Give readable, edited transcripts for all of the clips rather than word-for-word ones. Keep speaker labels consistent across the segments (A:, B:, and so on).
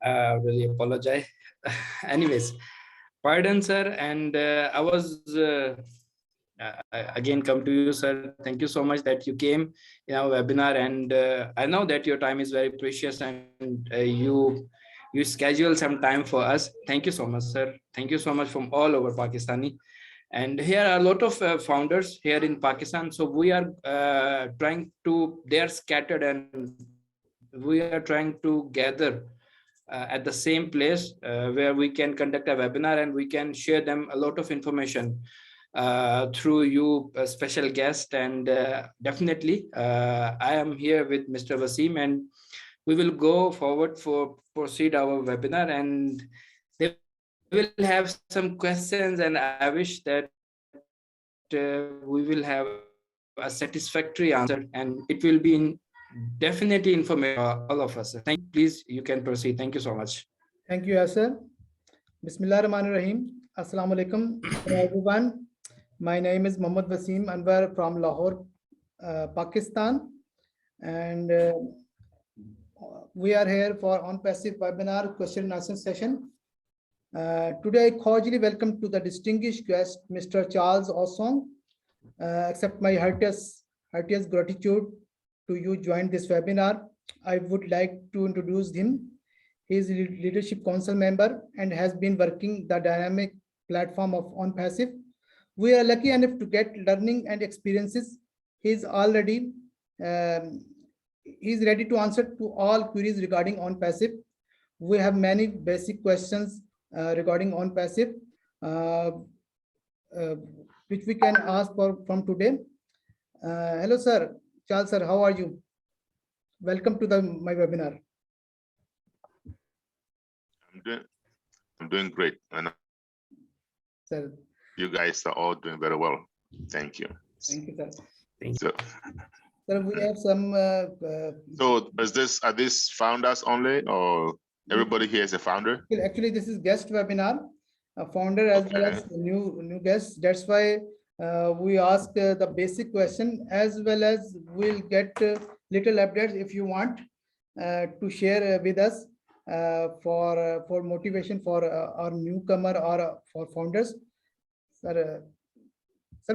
A: Really apologize. Anyways, pardon, sir. And I was again come to you, sir. Thank you so much that you came in our webinar. And I know that your time is very precious, and you schedule some time for us. Thank you so much, sir. Thank you so much from all over Pakistani. And here are a lot of founders here in Pakistan. So we are trying to, they are scattered, and we are trying to gather at the same place where we can conduct a webinar and we can share them a lot of information through you, a special guest. And definitely, I am here with Mr. Waseem, and we will go forward for proceed our webinar, and they will have some questions, and I wish that we will have a satisfactory answer, and it will be in definitely informative all of us. Thank you. Please, you can proceed. Thank you so much.
B: Thank you, Yasir. Bismillahirrahmanirrahim. Assalamu alaikum, everyone. My name is Mohammad Waseem Anwar from Lahore, Pakistan, and we are here for ONPASSIVE webinar question and answer session. Today, I cordially welcome to the distinguished guest, Mr. Charles Osong. Accept my heartiest gratitude to you join this webinar. I would like to introduce him. He is a Leadership Council member and has been working the dynamic platform of ONPASSIVE. We are lucky enough to get learning and experiences. He's already he's ready to answer to all queries regarding ONPASSIVE. We have many basic questions regarding ONPASSIVE, which we can ask from today. Hello, sir. Charles, sir, how are you? Welcome to my webinar.
C: I'm doing great, and
B: sir,
C: you guys are all doing very well. Thank you.
B: Thank you, sir.
A: Thank you.
B: Sir, we have some.
C: So, are these founders only, or everybody here is a founder?
B: Actually, this is guest webinar, a founder as well as new guests. That's why we ask the basic question, as well as we'll get little updates if you want to share with us for motivation for our newcomer or for founders. Sir,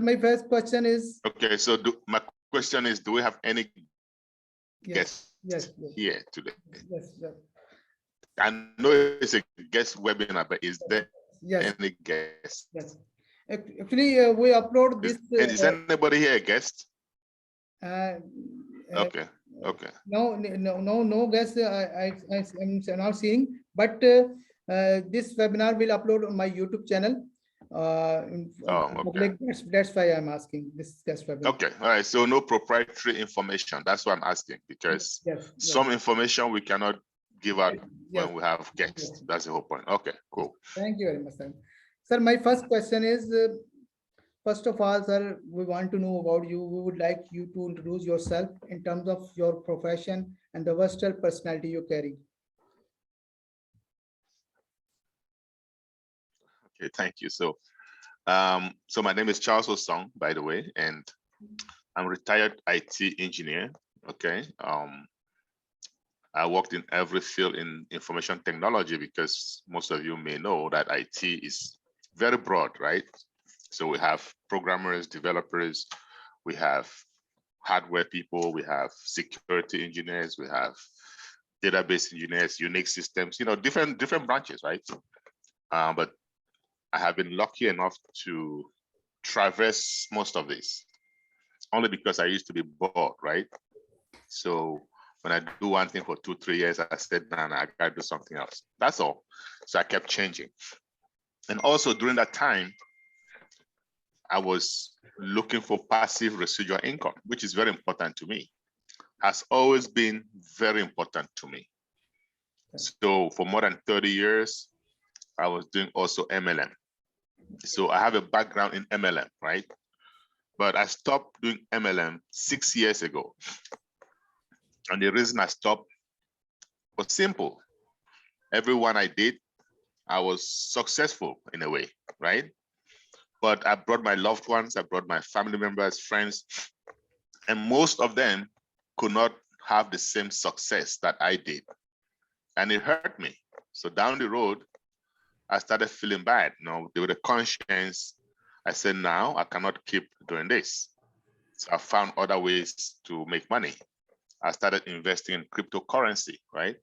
B: my first question is.
C: Okay, so my question is, do we have any guests here today?
B: Yes.
C: I know it's a guest webinar, but is there any guests?
B: Yes. Actually, we upload this.
C: And is anybody here a guest? Okay. No
B: guest. I'm not seeing, but this webinar will upload on my YouTube channel.
C: Okay.
B: That's why I'm asking this guest webinar.
C: Okay, all right. So no proprietary information. That's why I'm asking, because some information we cannot give out when we have guests. That's the whole point. Okay, cool.
B: Thank you very much, sir. Sir, my first question is, first of all, sir, we want to know about you. We would like you to introduce yourself in terms of your profession and the versatile personality you carry.
C: Okay, thank you. So my name is Charles Osong, by the way, and I'm a retired IT engineer. Okay. I worked in every field in information technology, because most of you may know that IT is very broad, right? So we have programmers, developers, we have hardware people, we have security engineers, we have database engineers, Unix systems, different branches, right? But I have been lucky enough to traverse most of this, only because I used to be bored, right? So when I do one thing for 2-3 years, I said, nah, I gotta do something else. That's all. So I kept changing. And also during that time, I was looking for passive residual income, which is very important to me. Has always been very important to me. So for more than 30 years, I was doing also MLM. So I have a background in MLM, right? But I stopped doing MLM 6 years ago. And the reason I stopped was simple. Everyone I did, I was successful in a way, right? But I brought my loved ones, I brought my family members, friends, and most of them could not have the same success that I did. And it hurt me. So down the road, I started feeling bad. With the conscience, I said, now I cannot keep doing this. So I found other ways to make money. I started investing in cryptocurrency, right?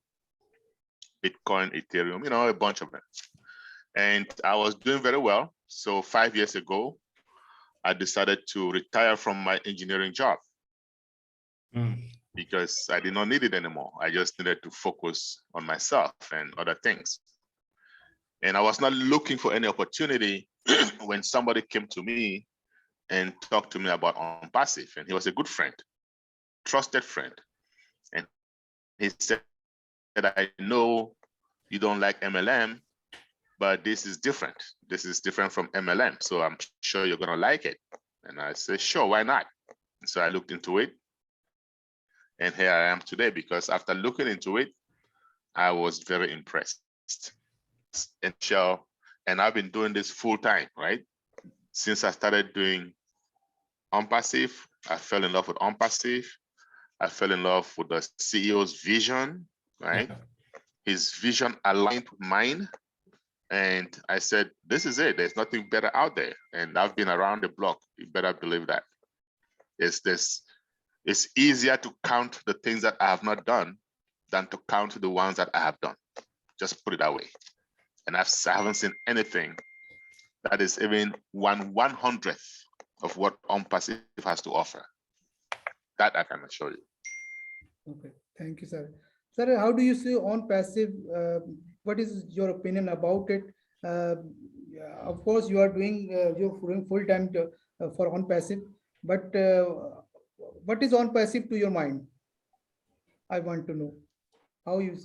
C: Bitcoin, Ethereum, a bunch of them. And I was doing very well. So 5 years ago, I decided to retire from my engineering job because I did not need it anymore. I just needed to focus on myself and other things. And I was not looking for any opportunity when somebody came to me and talked to me about ONPASSIVE. And he was a good friend, trusted friend. And he said, I know you don't like MLM, but this is different. This is different from MLM. So I'm sure you're gonna like it. And I said, sure, why not? And so I looked into it. And here I am today, because after looking into it, I was very impressed. And I've been doing this full time, right? Since I started doing ONPASSIVE, I fell in love with ONPASSIVE. I fell in love with the CEO's vision, right? Yeah. His vision aligned with mine. And I said, this is it. There's nothing better out there. And I've been around the block. You better believe that. It's easier to count the things that I have not done than to count the ones that I have done. Just put it that way. And I haven't seen anything that is even 1/100th of what ONPASSIVE has to offer. That I can assure you.
B: Okay, thank you, sir. Sir, how do you see ONPASSIVE? What is your opinion about it? Of course, you are doing full time for ONPASSIVE, but what is ONPASSIVE to your mind? I want to know how you.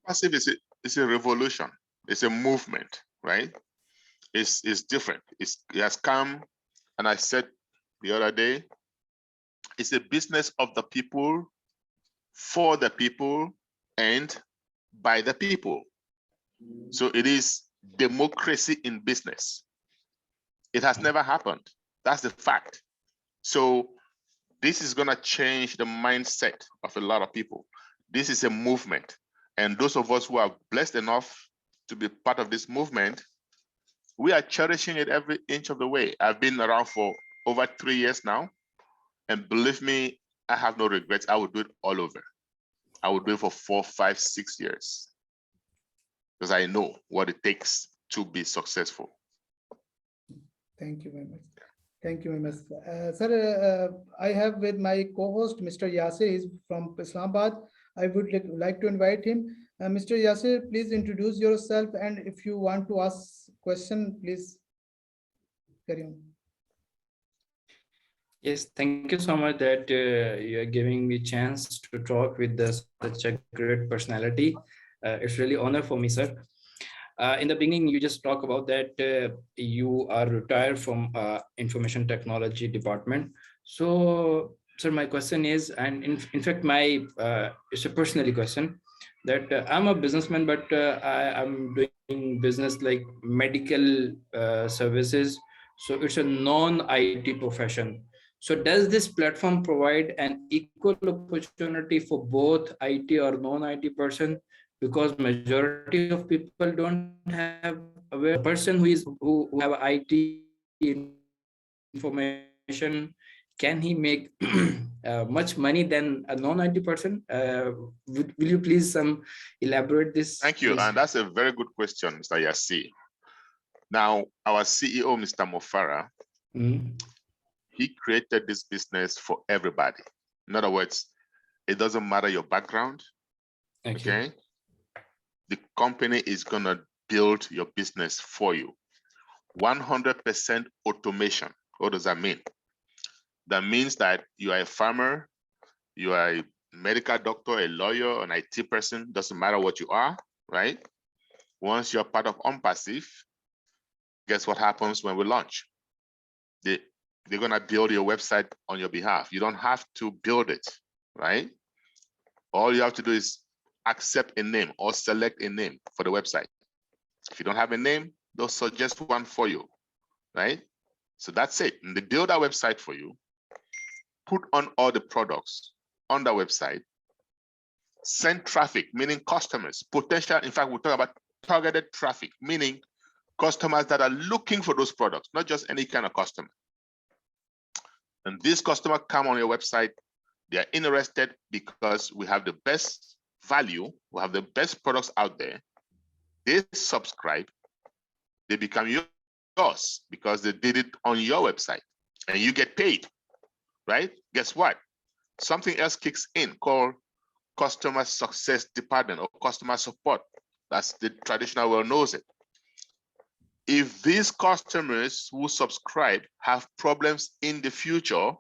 C: ONPASSIVE is a revolution. It's a movement, right? It's different. It has come, and I said the other day, it's a business of the people, for the people, and by the people. So it is democracy in business. It has never happened. That's the fact. So this is going to change the mindset of a lot of people. This is a movement. And those of us who are blessed enough to be part of this movement, we are cherishing it every inch of the way. I've been around for over 3 years now. And believe me, I have no regrets. I would do it all over. I would do it for 4, 5, 6 years. Because I know what it takes to be successful.
B: Thank you very much. Thank you very much. Sir, I have with my co-host, Mr. Yasir, is from Islamabad. I would like to invite him. Mr. Yasir, please introduce yourself, and if you want to ask question, please carry on.
A: Yes, thank you so much that you are giving me a chance to talk with such a great personality. It's really honor for me, sir. In the beginning, you just talk about that you are retired from information technology department. So, sir, my question is, and in fact, it's a personal question, that I'm a businessman, but I'm doing business like medical services. So it's a non-IT profession. So does this platform provide an equal opportunity for both IT or non-IT person? Because majority of people don't have a person who have IT information, can he make much money than a non-IT person? Will you please elaborate this?
C: Thank you,
A: please?
C: and that's a very good question, Mr. Yasir. Now, our CEO, Mr. Mofara, he created this business for everybody. In other words, it doesn't matter your background, okay? The company is gonna build your business for you. 100% automation. What does that mean? That means that you are a farmer, you are a medical doctor, a lawyer, an IT person, doesn't matter what you are, right? Once you're part of ONPASSIVE, guess what happens when we launch? They're gonna build your website on your behalf. You don't have to build it, right? All you have to do is accept a name or select a name for the website. If you don't have a name, they'll suggest one for you, right? So that's it. And they build our website for you, put on all the products on the website, send traffic, meaning customers, potential. In fact, we'll talk about targeted traffic, meaning customers that are looking for those products, not just any kind of customer. And these customers come on your website, they are interested because we have the best value, we have the best products out there. They subscribe, they become yours because they did it on your website and you get paid, right? Guess what? Something else kicks in called customer success department or customer support. That's the traditional world knows it. If these customers who subscribe have problems in the future,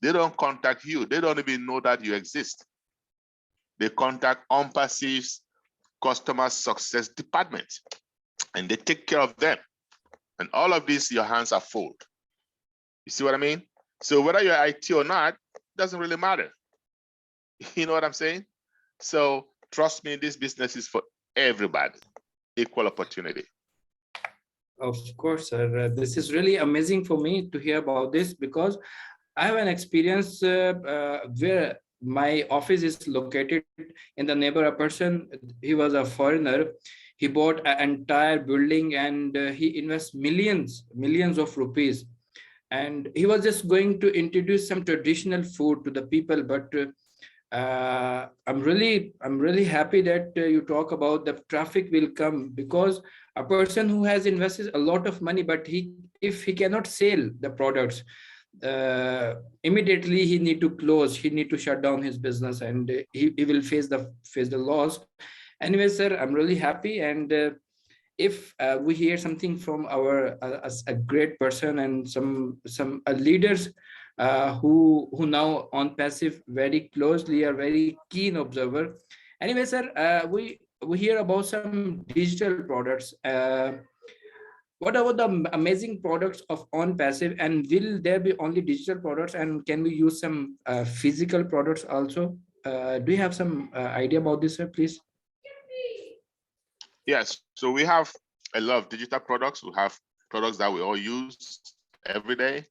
C: they don't contact you. They don't even know that you exist. They contact ONPASSIVE's customer success department and they take care of them. And all of this, your hands are full. You see what I mean? So whether you're IT or not, doesn't really matter. You know what I'm saying? So trust me, this business is for everybody, equal opportunity.
A: Of course, sir. This is really amazing for me to hear about this because I have an experience where my office is located in the neighbor. A person, he was a foreigner. He bought an entire building and he invests millions of rupees. And he was just going to introduce some traditional food to the people, but I'm really happy that you talk about the traffic will come, because a person who has invested a lot of money, but if he cannot sell the products, immediately he need to close, he need to shut down his business, and he will face the loss. Anyway, sir, I'm really happy, and if we hear something from our a great person and some leaders who now on passive very closely, are very keen observer. Anyway, sir, we hear about some digital products. What about the amazing products of on passive, and will there be only digital products, and can we use some physical products also? Do you have some idea about this, sir, please?
C: Yes, so we have a lot of digital products. We have products that we all use every day.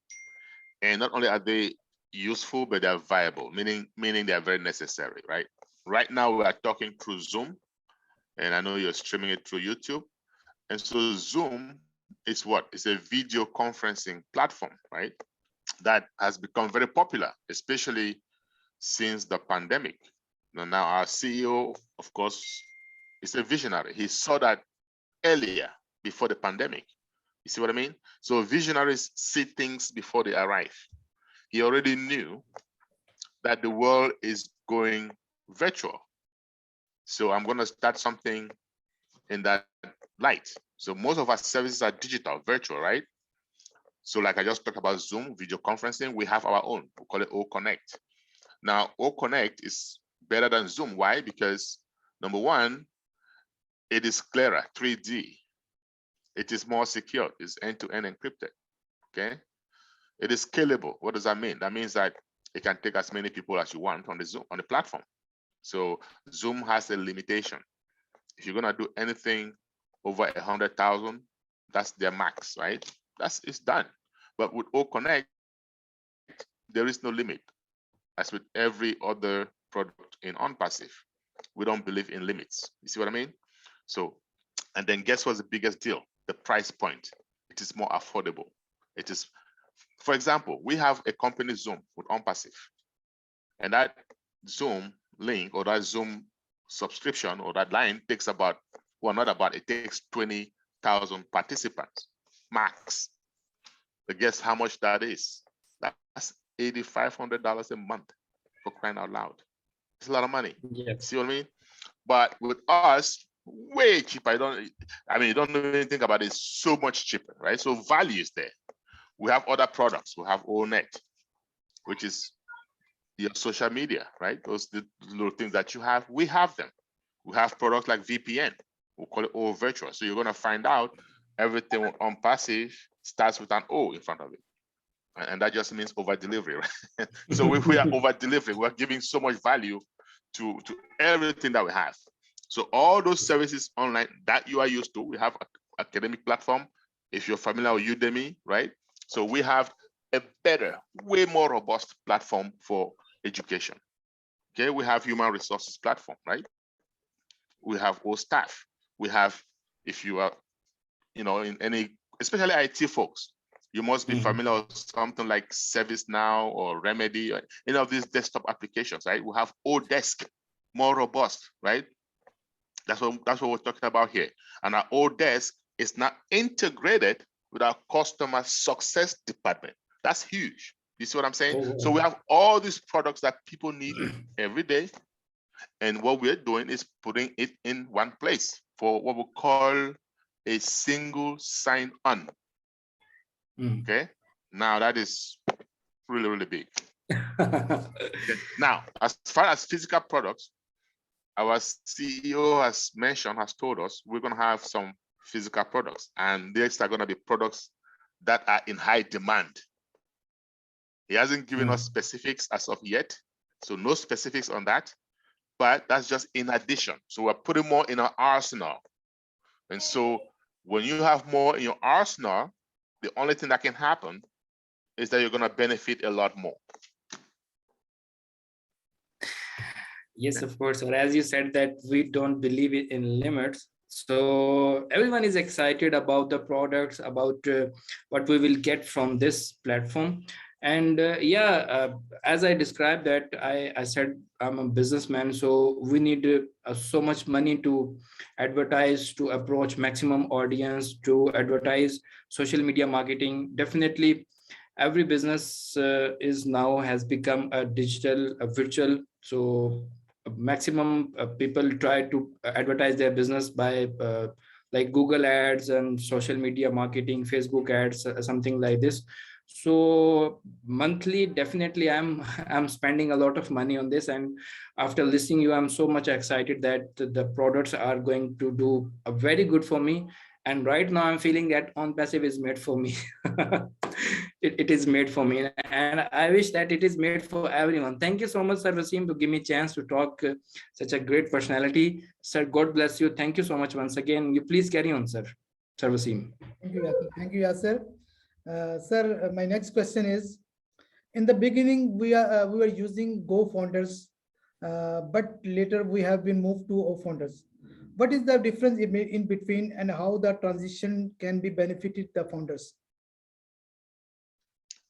C: And not only are they useful, but they're viable, meaning they're very necessary, right? Right now, we are talking through Zoom, and I know you're streaming it through YouTube. And so Zoom is what? It's a video conferencing platform, right? That has become very popular, especially since the pandemic. Now our CEO, of course, is a visionary. He saw that earlier, before the pandemic. You see what I mean? So visionaries see things before they arrive. He already knew that the world is going virtual. So I'm going to start something in that light. So most of our services are digital, virtual, right? So like I just talked about Zoom, video conferencing, we have our own. We call it O Connect. Now, O Connect is better than Zoom. Why? Because number one, it is clearer, 3D. It is more secure, it's end-to-end encrypted, okay? It is scalable. What does that mean? That means that it can take as many people as you want on the Zoom, on the platform. So Zoom has a limitation. If you're gonna do anything over 100,000, that's their max, right? It's done. But with O Connect, there is no limit. As with every other product in ONPASSIVE, we don't believe in limits. You see what I mean? So, and then guess what's the biggest deal? The price point. It is more affordable. It is, for example, we have a company Zoom with ONPASSIVE, and that Zoom link or that Zoom subscription or that line takes about, well, not about, it takes 20,000 participants max. But guess how much that is? That's $8,500 a month, for crying out loud. It's a lot of money.
A: Yes.
C: See what I mean? But with us, way cheaper. You don't even think about it, it's so much cheaper, right? So value is there. We have other products. We have ONET, which is your social media, right? Those the little things that you have, we have them. We have products like VPN. We call it O Virtual. So you're gonna find out everything on passive starts with an O in front of it. And that just means over delivery, right? So if we are over delivering, we're giving so much value to everything that we have. So all those services online that you are used to, we have an academic platform. If you're familiar with Udemy, right? So we have a better, way more robust platform for education. Okay, we have human resources platform, right? We have all staff. We have if you are, in any, especially IT folks, you must be familiar with something like ServiceNow or Remedy, or any of these desktop applications, right? We have Odesk, more robust, right? That's what we're talking about here. And our Odesk is now integrated with our customer success department. That's huge. You see what I'm saying?
A: Oh,
C: So we have all these products that people need every day. And what we're doing is putting it in one place for what we call a single sign-on. Okay. Now that is really, really big. Okay. Now, as far as physical products, our CEO has told us we're going to have some physical products, and these are going to be products that are in high demand. He hasn't given us specifics as of yet, so no specifics on that, but that's just in addition. So we're putting more in our arsenal. And so when you have more in your arsenal, the only thing that can happen is that you're going to benefit a lot more.
A: Yes, of course. Or as you said that we don't believe in limits. So everyone is excited about the products, about what we will get from this platform. And as I described that, I said I'm a businessman, so we need so much money to advertise, to approach maximum audience, to advertise, social media marketing. Definitely, every business is now has become a digital, a virtual. So maximum people try to advertise their business by like Google ads and social media marketing, Facebook ads, something like this. So monthly, definitely I'm spending a lot of money on this, and after listening you, I'm so much excited that the products are going to do a very good for me. And right now I'm feeling that ONPASSIVE is made for me. It is made for me, and I wish that it is made for everyone. Thank you so much, Sir Waseem, to give me a chance to talk, such a great personality. Sir, God bless you. Thank you so much once again. You please carry on, sir. Sir Waseem.
B: Thank you, Yasir. Thank you, Yasir. Sir, my next question is, in the beginning, we were using Go Founders, but later we have been moved to O Founders. What is the difference in between, and how the transition can be benefited the founders?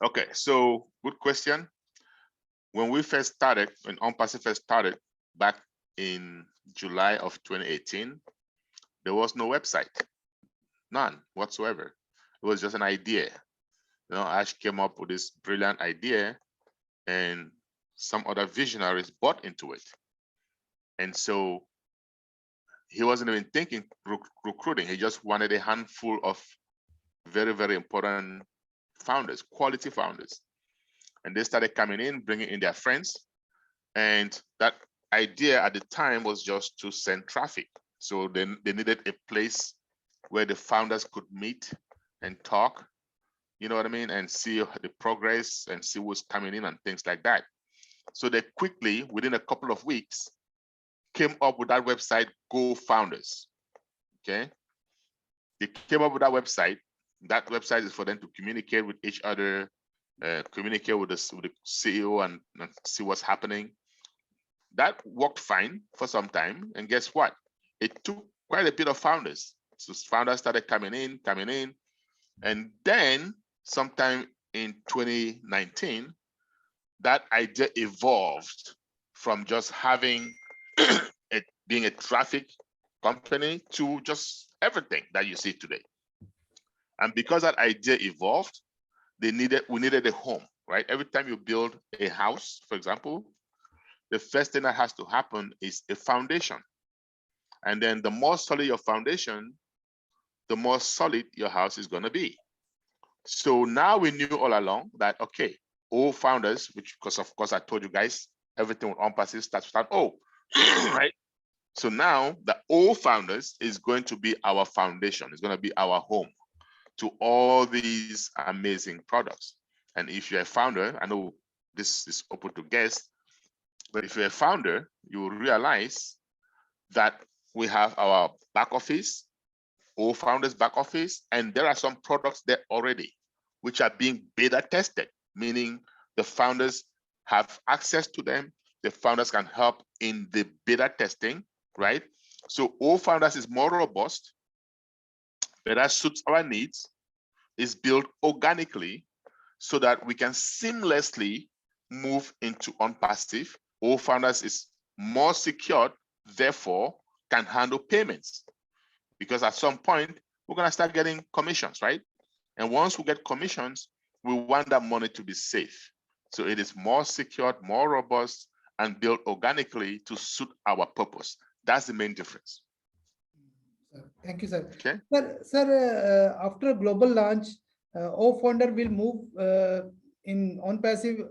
C: Okay, so good question. When we first started, when ONPASSIVE first started back in July of 2018, there was no website, none whatsoever. It was just an idea. Ash came up with this brilliant idea, and some other visionaries bought into it. And so he wasn't even thinking recruiting. He just wanted a handful of very, very important founders, quality founders. And they started coming in, bringing in their friends. And that idea at the time was just to send traffic. So then they needed a place where the founders could meet and talk, you know what I mean, and see the progress and see what's coming in and things like that. So they quickly, within a couple of weeks, came up with that website, Go Founders. Okay. They came up with that website. That website is for them to communicate with each other, communicate with the CEO and see what's happening. That worked fine for some time. And guess what? It took quite a bit of founders. So founders started coming in. And then sometime in 2019, that idea evolved from just having it being a traffic company to just everything that you see today. And because that idea evolved, we needed a home, right? Every time you build a house, for example, the first thing that has to happen is a foundation. And then the more solid your foundation, the more solid your house is going to be. So now we knew all along that, okay, all founders, which, because of course I told you guys, everything with ONPASSIVE starts with O, right? So now the O Founders is going to be our foundation. It's going to be our home to all these amazing products. And if you're a founder, I know this is open to guests, but if you're a founder, you will realize that we have our back office, O Founders back office, and there are some products there already, which are being beta tested, meaning the founders have access to them. The founders can help in the beta testing, right? So O Founders is more robust. but that suits our needs, is built organically so that we can seamlessly move into ONPASSIVE. O-Founders is more secured, therefore can handle payments. Because at some point, we're gonna start getting commissions, right? And once we get commissions, we want that money to be safe. So it is more secured, more robust, and built organically to suit our purpose. That's the main difference.
B: Thank you, sir.
C: Okay.
B: Sir, after global launch, O-Founder will move in ONPASSIVE,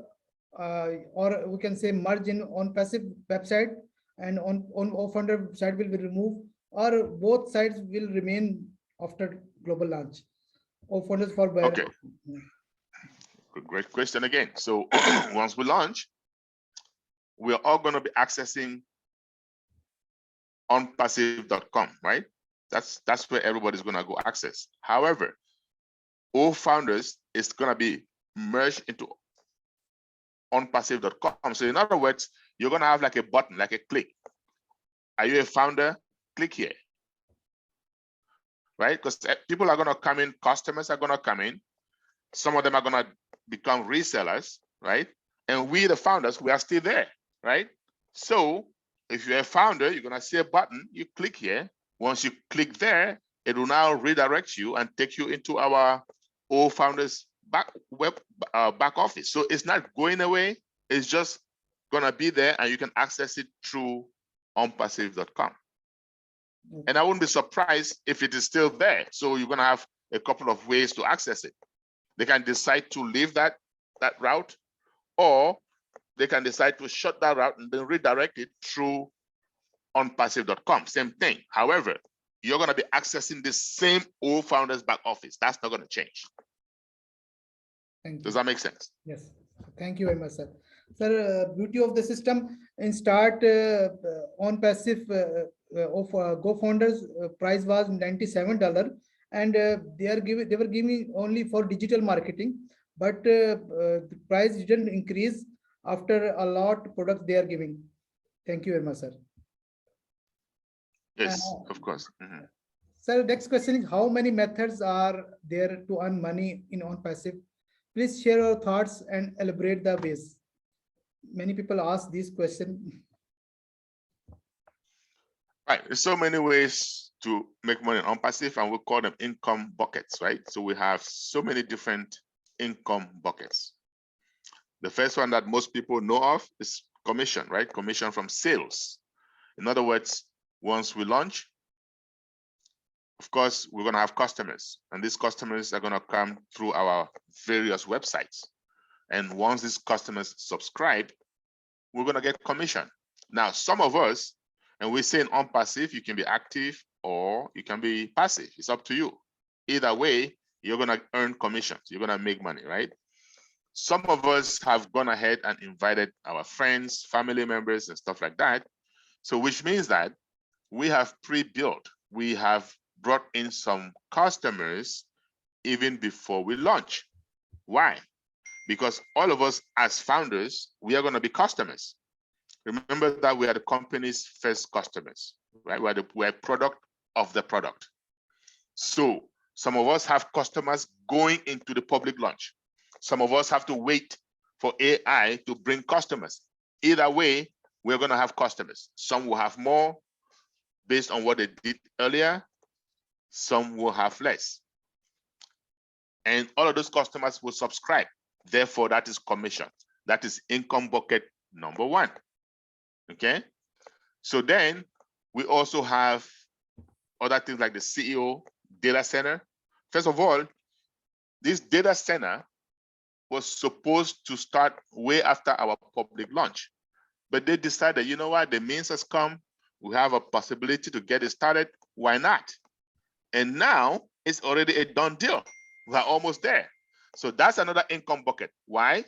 B: or we can say merge in ONPASSIVE website, and on O-Founder side will be removed, or both sides will remain after global launch. O-Founders for where?
C: Okay. Great question again. So once we launch, we're all going to be accessing onpassive.com, right? That's where everybody's going to go access. However, O-Founders is going to be merged into onpassive.com. So in other words, you're going to have like a button, like a click. Are you a founder? Click here, right? Because people are going to come in, customers are going to come in. Some of them are going to become resellers, right? And we, the founders, we are still there, right? So if you're a founder, you're going to see a button, you click here. Once you click there, it will now redirect you and take you into our O-Founders back office. So it's not going away. It's just going to be there, and you can access it through onpassive.com. And I wouldn't be surprised if it is still there. So you're going to have a couple of ways to access it. They can decide to leave that route, or they can decide to shut that route and then redirect it through onpassive.com. Same thing. However, you're going to be accessing the same O-Founders back office. That's not going to change.
B: Thank you.
C: Does that make sense?
B: Yes. Thank you very much, sir. Sir, beauty of the system in start ONPASSIVE of Go-Founders price was $97, and they were giving only for digital marketing, but the price didn't increase after a lot products they are giving. Thank you very much, sir.
C: Yes, of course.
B: Sir, next question is, how many methods are there to earn money in ONPASSIVE? Please share your thoughts and elaborate the ways. Many people ask this question.
C: Right, there's so many ways to make money on ONPASSIVE, and we call them income buckets, right? So we have so many different income buckets. The first one that most people know of is commission, right? Commission from sales. In other words, once we launch, of course, we're going to have customers, and these customers are going to come through our various websites. And once these customers subscribe, we're going to get commission. Now, some of us, and we say in ONPASSIVE, you can be active or you can be passive. It's up to you. Either way, you're going to earn commissions. You're going to make money, right? Some of us have gone ahead and invited our friends, family members, and stuff like that. So which means that we have pre-built, we have brought in some customers even before we launch. Why? Because all of us as founders, we are going to be customers. Remember that we are the company's first customers, right? We're a product of the product. So some of us have customers going into the public launch. Some of us have to wait for AI to bring customers. Either way, we're going to have customers. Some will have more based on what they did earlier. Some will have less. And all of those customers will subscribe. Therefore, that is commission. That is income bucket number one. Okay. So then we also have other things like the CEO data center. First of all, this data center was supposed to start way after our public launch, but they decided, you know what, the means has come. We have a possibility to get it started. Why not? And now it's already a done deal. We're almost there. So that's another income bucket. Why?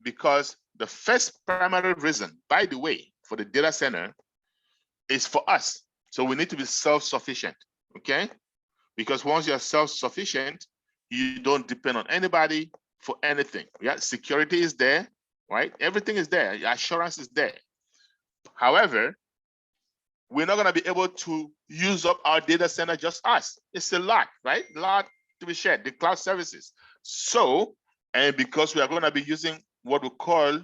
C: Because the first primary reason, by the way, for the data center is for us. So we need to be self-sufficient, okay? Because once you're self-sufficient, you don't depend on anybody for anything. Yeah, security is there, right? Everything is there. Your assurance is there. However, we're not going to be able to use up our data center, just us. It's a lot, right? A lot to be shared, the cloud services. So, and because we are going to be using what we call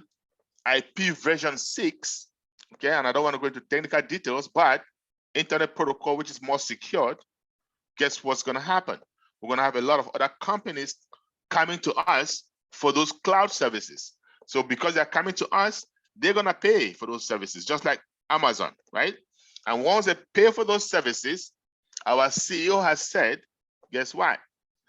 C: IP version 6, okay, and I don't want to go into technical details, but internet protocol, which is more secured, guess what's going to happen? We're going to have a lot of other companies coming to us for those cloud services. So because they're coming to us, they're going to pay for those services, just like Amazon, right? And once they pay for those services, our CEO has said, guess what?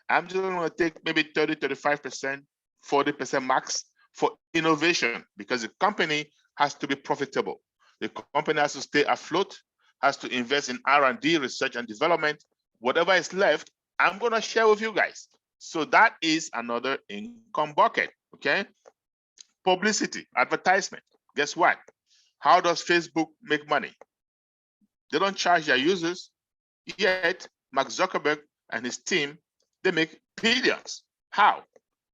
C: I'm just going to take maybe 30, 35%, 40% max for innovation, because the company has to be profitable. The company has to stay afloat, has to invest in R&D, research and development. Whatever is left, I'm going to share with you guys. So that is another income bucket, okay? Publicity, advertisement. Guess what? How does Facebook make money? They don't charge their users, yet Mark Zuckerberg and his team, they make billions. How?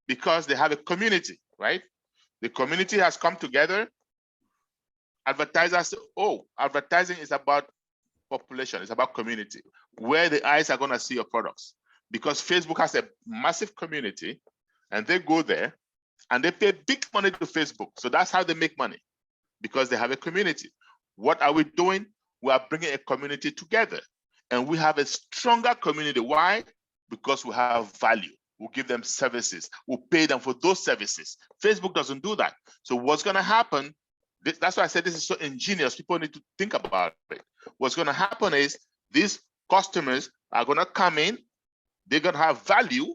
C: Because they have a community, right? The community has come together. Advertisers say, oh, advertising is about population, it's about community, where the eyes are going to see your products. Because Facebook has a massive community, and they go there and they pay big money to Facebook. So that's how they make money, because they have a community. What are we doing? We are bringing a community together, and we have a stronger community. Why? Because we have value. We'll give them services. We'll pay them for those services. Facebook doesn't do that. So what's going to happen? That's why I said this is so ingenious. People need to think about it. What's going to happen is these customers are going to come in. They're going to have value,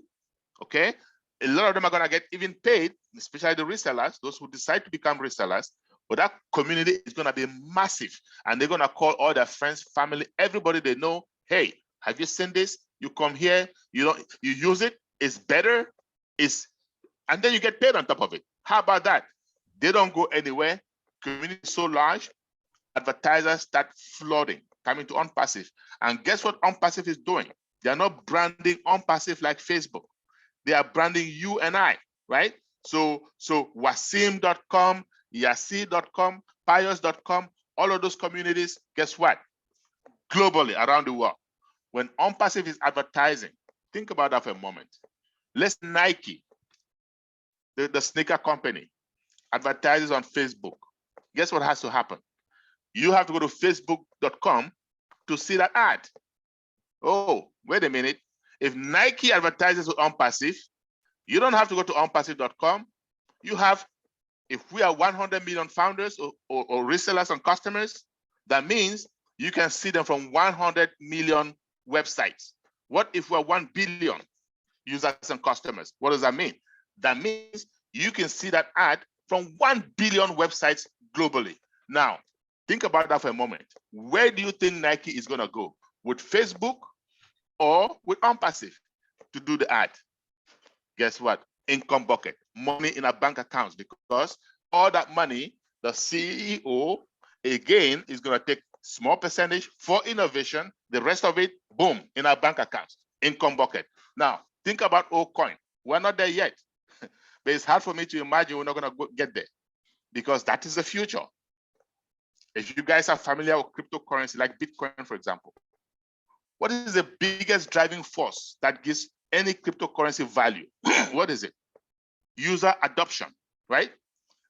C: okay? A lot of them are going to get even paid, especially the resellers, those who decide to become resellers. But that community is going to be massive, and they're going to call all their friends, family, everybody they know. Hey, have you seen this? You come here, you use it. It's better. And then you get paid on top of it. How about that? They don't go anywhere. Community is so large, advertisers start flooding, coming to OnPassive. And guess what OnPassive is doing? They are not branding OnPassive like Facebook. They are branding you and I, right? So Waseem.com, Yasir.com, Pius.com, all of those communities, guess what? Globally, around the world. When OnPassive is advertising, think about that for a moment. Let's Nike, the sneaker company, advertises on Facebook. Guess what has to happen? You have to go to facebook.com to see that ad. Oh, wait a minute. If Nike advertises with OnPassive, you don't have to go to onpassive.com. You have, if we are 100 million founders or resellers and customers, that means you can see them from 100 million websites. What if we're 1 billion users and customers? What does that mean? That means you can see that ad from 1 billion websites globally. Now, think about that for a moment. Where do you think Nike is going to go? With Facebook or with OnPassive to do the ad? Guess what? Income bucket, money in our bank accounts, because all that money, the CEO, again, is going to take small percentage for innovation. The rest of it, boom, in our bank accounts, income bucket. Now, think about Ocoin. We're not there yet, but it's hard for me to imagine we're not going to get there, because that is the future. If you guys are familiar with cryptocurrency, like Bitcoin, for example, what is the biggest driving force that gives any cryptocurrency value? What is it? User adoption, right?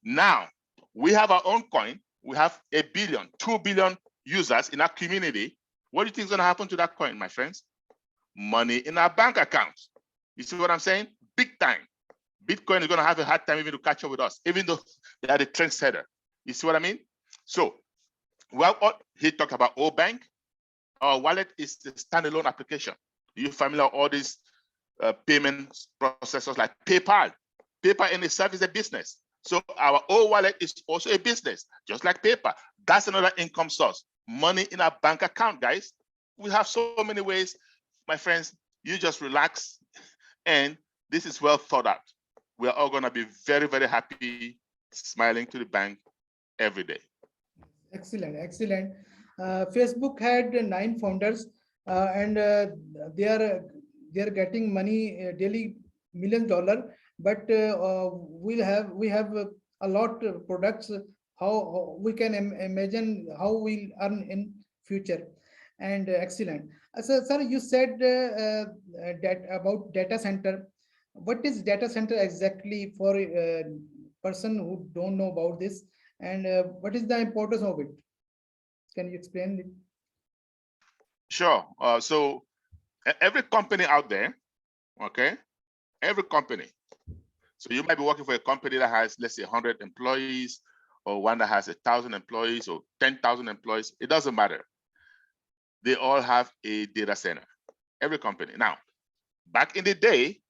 C: Now, we have our own coin. We have 1 billion, 2 billion users in our community. What do you think is going to happen to that coin, my friends? Money in our bank accounts. You see what I'm saying? Big time. Bitcoin is going to have a hard time even to catch up with us, even though they are the trendsetter. You see what I mean? So, well, he talked about OBank. Our wallet is the standalone application. You're familiar with all these payment processors like PayPal. PayPal in itself is a business. So our own wallet is also a business, just like PayPal. That's another income source. Money in our bank account, guys. We have so many ways, my friends. You just relax, and this is well thought out. We're all going to be very, very happy, smiling to the bank every day.
B: Excellent, excellent. Facebook had 9 founders, and they are getting money daily, $1 million. But we have a lot of products. How we can imagine how we'll earn in future. And excellent. So, sir, you said that about data center. What is data center exactly for a person who don't know about this? And what is the importance of it? Can you explain it?
C: Sure. So every company out there, okay, every company. So you might be working for a company that has, let's say, 100 employees, or one that has 1,000 employees, or 10,000 employees. It doesn't matter. They all have a data center. Every company. Now, back in the day,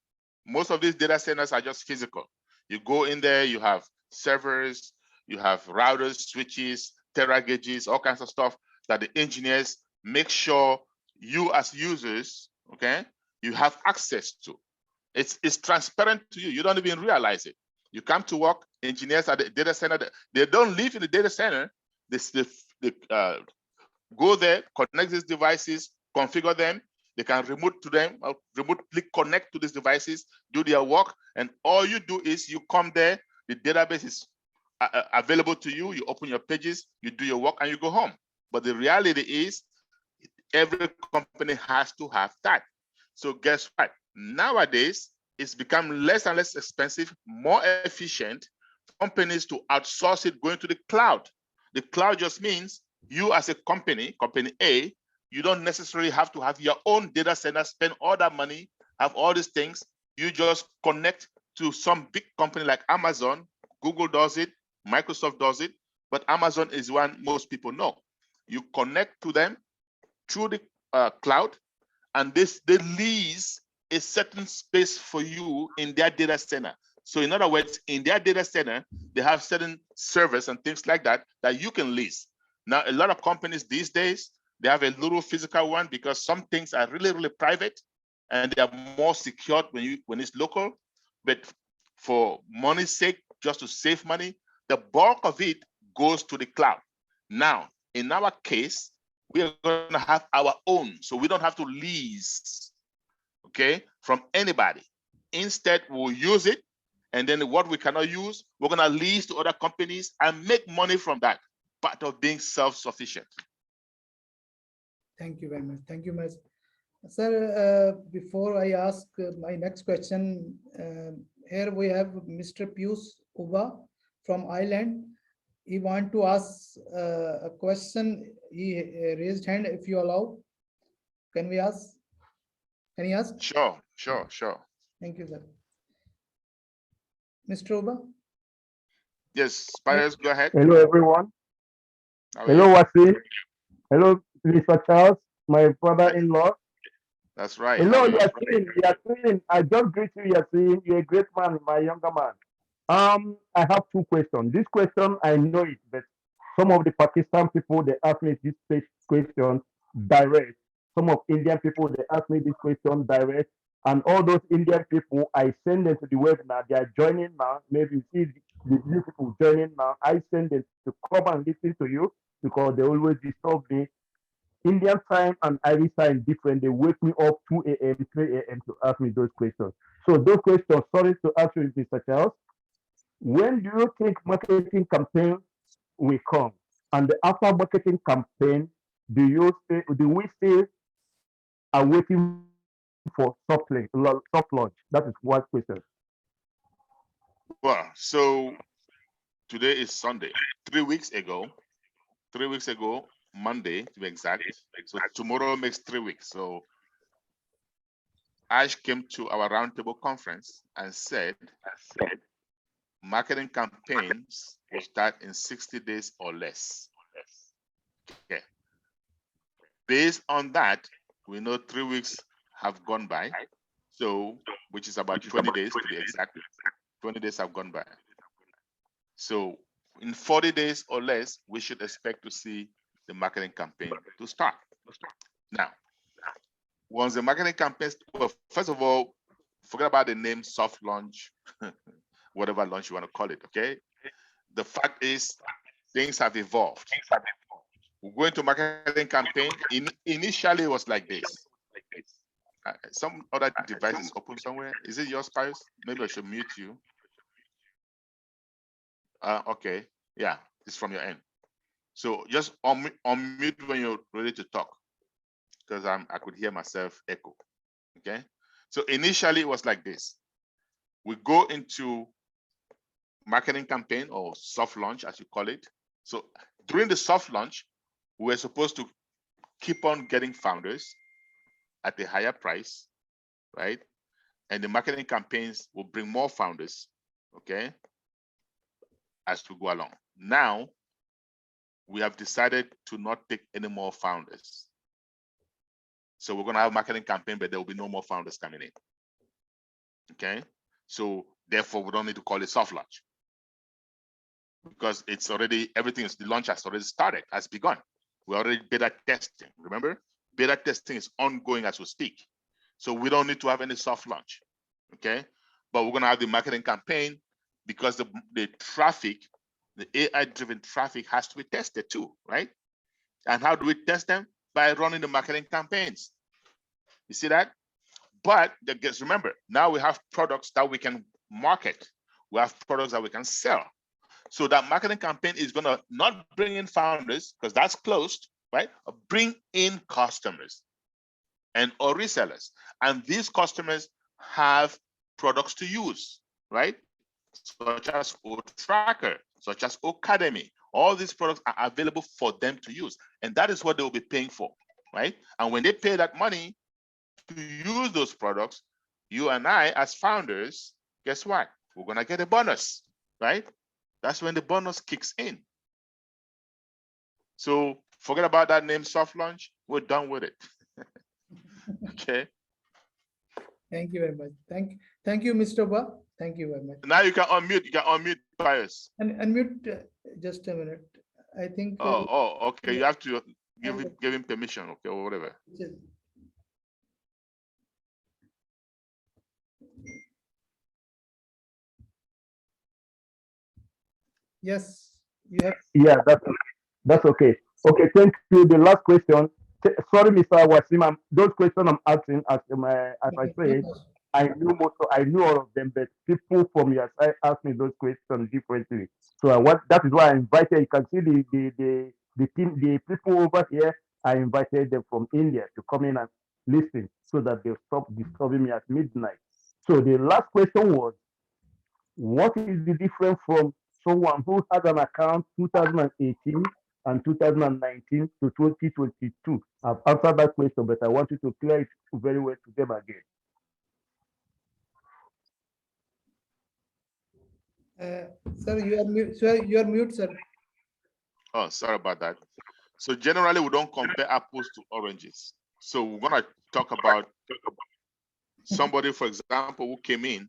C: most of these data centers are just physical. You go in there, you have servers, you have routers, switches, tera gauges, all kinds of stuff that the engineers make sure you as users, okay, you have access to. It's transparent to you. You don't even realize it. You come to work, engineers at the data center, they don't live in the data center. They go there, connect these devices, configure them. They can remotely connect to these devices, do their work, and all you do is you come there, the database is available to you, you open your pages, you do your work, and you go home. But the reality is, every company has to have that. So guess what? Nowadays, it's become less and less expensive, more efficient for companies to outsource it going to the cloud. The cloud just means you as a company, company A, you don't necessarily have to have your own data center, spend all that money, have all these things. You just connect to some big company like Amazon. Google does it, Microsoft does it, but Amazon is one most people know. You connect to them through the cloud, and they lease a certain space for you in their data center. So in other words, in their data center, they have certain servers and things like that that you can lease. Now, a lot of companies these days, they have a little physical one because some things are really, really private and they are more secured when it's local. But for money's sake, just to save money, the bulk of it goes to the cloud. Now, in our case, we are going to have our own, so we don't have to lease, okay, from anybody. Instead, we'll use it, and then what we cannot use, we're going to lease to other companies and make money from that, part of being self-sufficient.
B: Thank you very much. Thank you, much. Sir, before I ask my next question, here we have Mr. Pius Uba from Ireland. He want to ask a question. He raised hand. If you allow, can we ask? Can he ask?
C: Sure.
B: Thank you, sir. Mr. Uba?
C: Yes, Spires, go ahead.
D: Hello, everyone. Hello, Waseem. Hello, Mr. Charles, my brother-in-law.
C: That's right.
D: Hello, Yasir. I just greet you, Yasir. You're a great man, my younger man. I have two questions. This question, I know it, but some of the Pakistan people, they ask me this question direct. Some of Indian people, they ask me this question direct. And all those Indian people, I send them to the webinar. They are joining now. Maybe you see the new people joining now. I send them to come and listen to you because they always disturb me. Indian time and Irish time different. They wake me up 2 a.m., 3 a.m. to ask me those questions. So those questions, sorry to ask you, Mr. Charles. When do you think marketing campaign will come? And after marketing campaign, do we still are waiting for soft launch? That is one question.
C: Well, so today is Sunday. 3 weeks ago, Monday to be exact. So tomorrow makes 3 weeks. So Ash came to our roundtable conference and said marketing campaigns will start in 60 days or less. Okay. Based on that, we know 3 weeks have gone by. So, which is about 20 days to be exact. 20 days have gone by. So in 40 days or less, we should expect to see the marketing campaign to start. Now, once the marketing campaign, well, first of all, forget about the name soft launch, whatever launch you want to call it, okay? The fact is, things have evolved. We're going to marketing campaign. Initially, it was like this. Some other device is open somewhere. Is it your Pius? Maybe I should mute you. Okay, yeah, it's from your end. So just unmute when you're ready to talk, because I could hear myself echo. Okay. So initially it was like this. We go into marketing campaign or soft launch, as you call it. So during the soft launch, we're supposed to keep on getting founders at a higher price, right? And the marketing campaigns will bring more founders, okay, as we go along. Now, we have decided to not take any more founders. So we're going to have a marketing campaign, but there will be no more founders coming in. Okay. So therefore, we don't need to call it soft launch, because it's already, everything is, the launch has already started, has begun. We're already beta testing. Remember, beta testing is ongoing as we speak. So we don't need to have any soft launch. Okay. But we're going to have the marketing campaign, because the traffic, the AI-driven traffic has to be tested too, right? And how do we test them? By running the marketing campaigns. You see that? But just remember, now we have products that we can market. We have products that we can sell. So that marketing campaign is going to not bring in founders, because that's closed, right? Bring in customers and or resellers. And these customers have products to use, right? Such as O-Tracker, such as Academy. All these products are available for them to use. And that is what they will be paying for, right? And when they pay that money to use those products, you and I, as founders, guess what? We're going to get a bonus, right? That's when the bonus kicks in. So forget about that name, soft launch. We're done with it. Okay.
B: Thank you very much. Thank you, Mr. Ba. Thank you very much.
C: Now you can unmute. You can unmute bias.
B: And unmute just a minute. I think.
C: Okay. You have to give him permission, okay, or whatever.
B: Yes, you have.
D: Yeah, that's okay. Okay, thank you. The last question. Sorry, Mr. Waseem, those questions I'm asking, as I said, I knew all of them, but people from your side asked me those questions differently. So that is why I invited. You can see the team, the people over here. I invited them from India to come in and listen, so that they'll stop disturbing me at midnight. So the last question was, what is the difference from someone who had an account 2018 and 2019 to 2022? I've answered that question, but I want you to clear it very well to them again.
B: Sir, you are mute. Sir, you are mute, sir.
C: Oh, sorry about that. So generally, we don't compare apples to oranges. So we're gonna talk about somebody, for example, who came in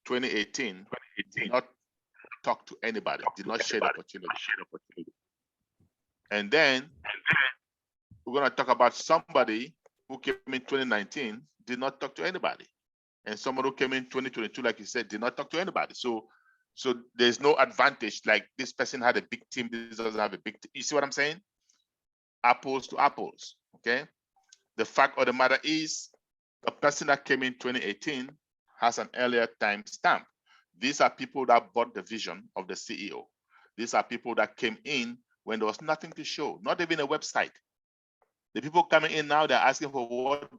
C: 2018, did not talk to anybody, did not share the opportunity. And then we're gonna talk about somebody who came in 2019, did not talk to anybody. And someone who came in 2022, like you said, did not talk to anybody. So there's no advantage, like this person had a big team, this doesn't have a big team. You see what I'm saying? Apples to apples, okay? The fact of the matter is, the person that came in 2018 has an earlier time stamp. These are people that bought the vision of the CEO. These are people that came in when there was nothing to show, not even a website. The people coming in now, they're asking for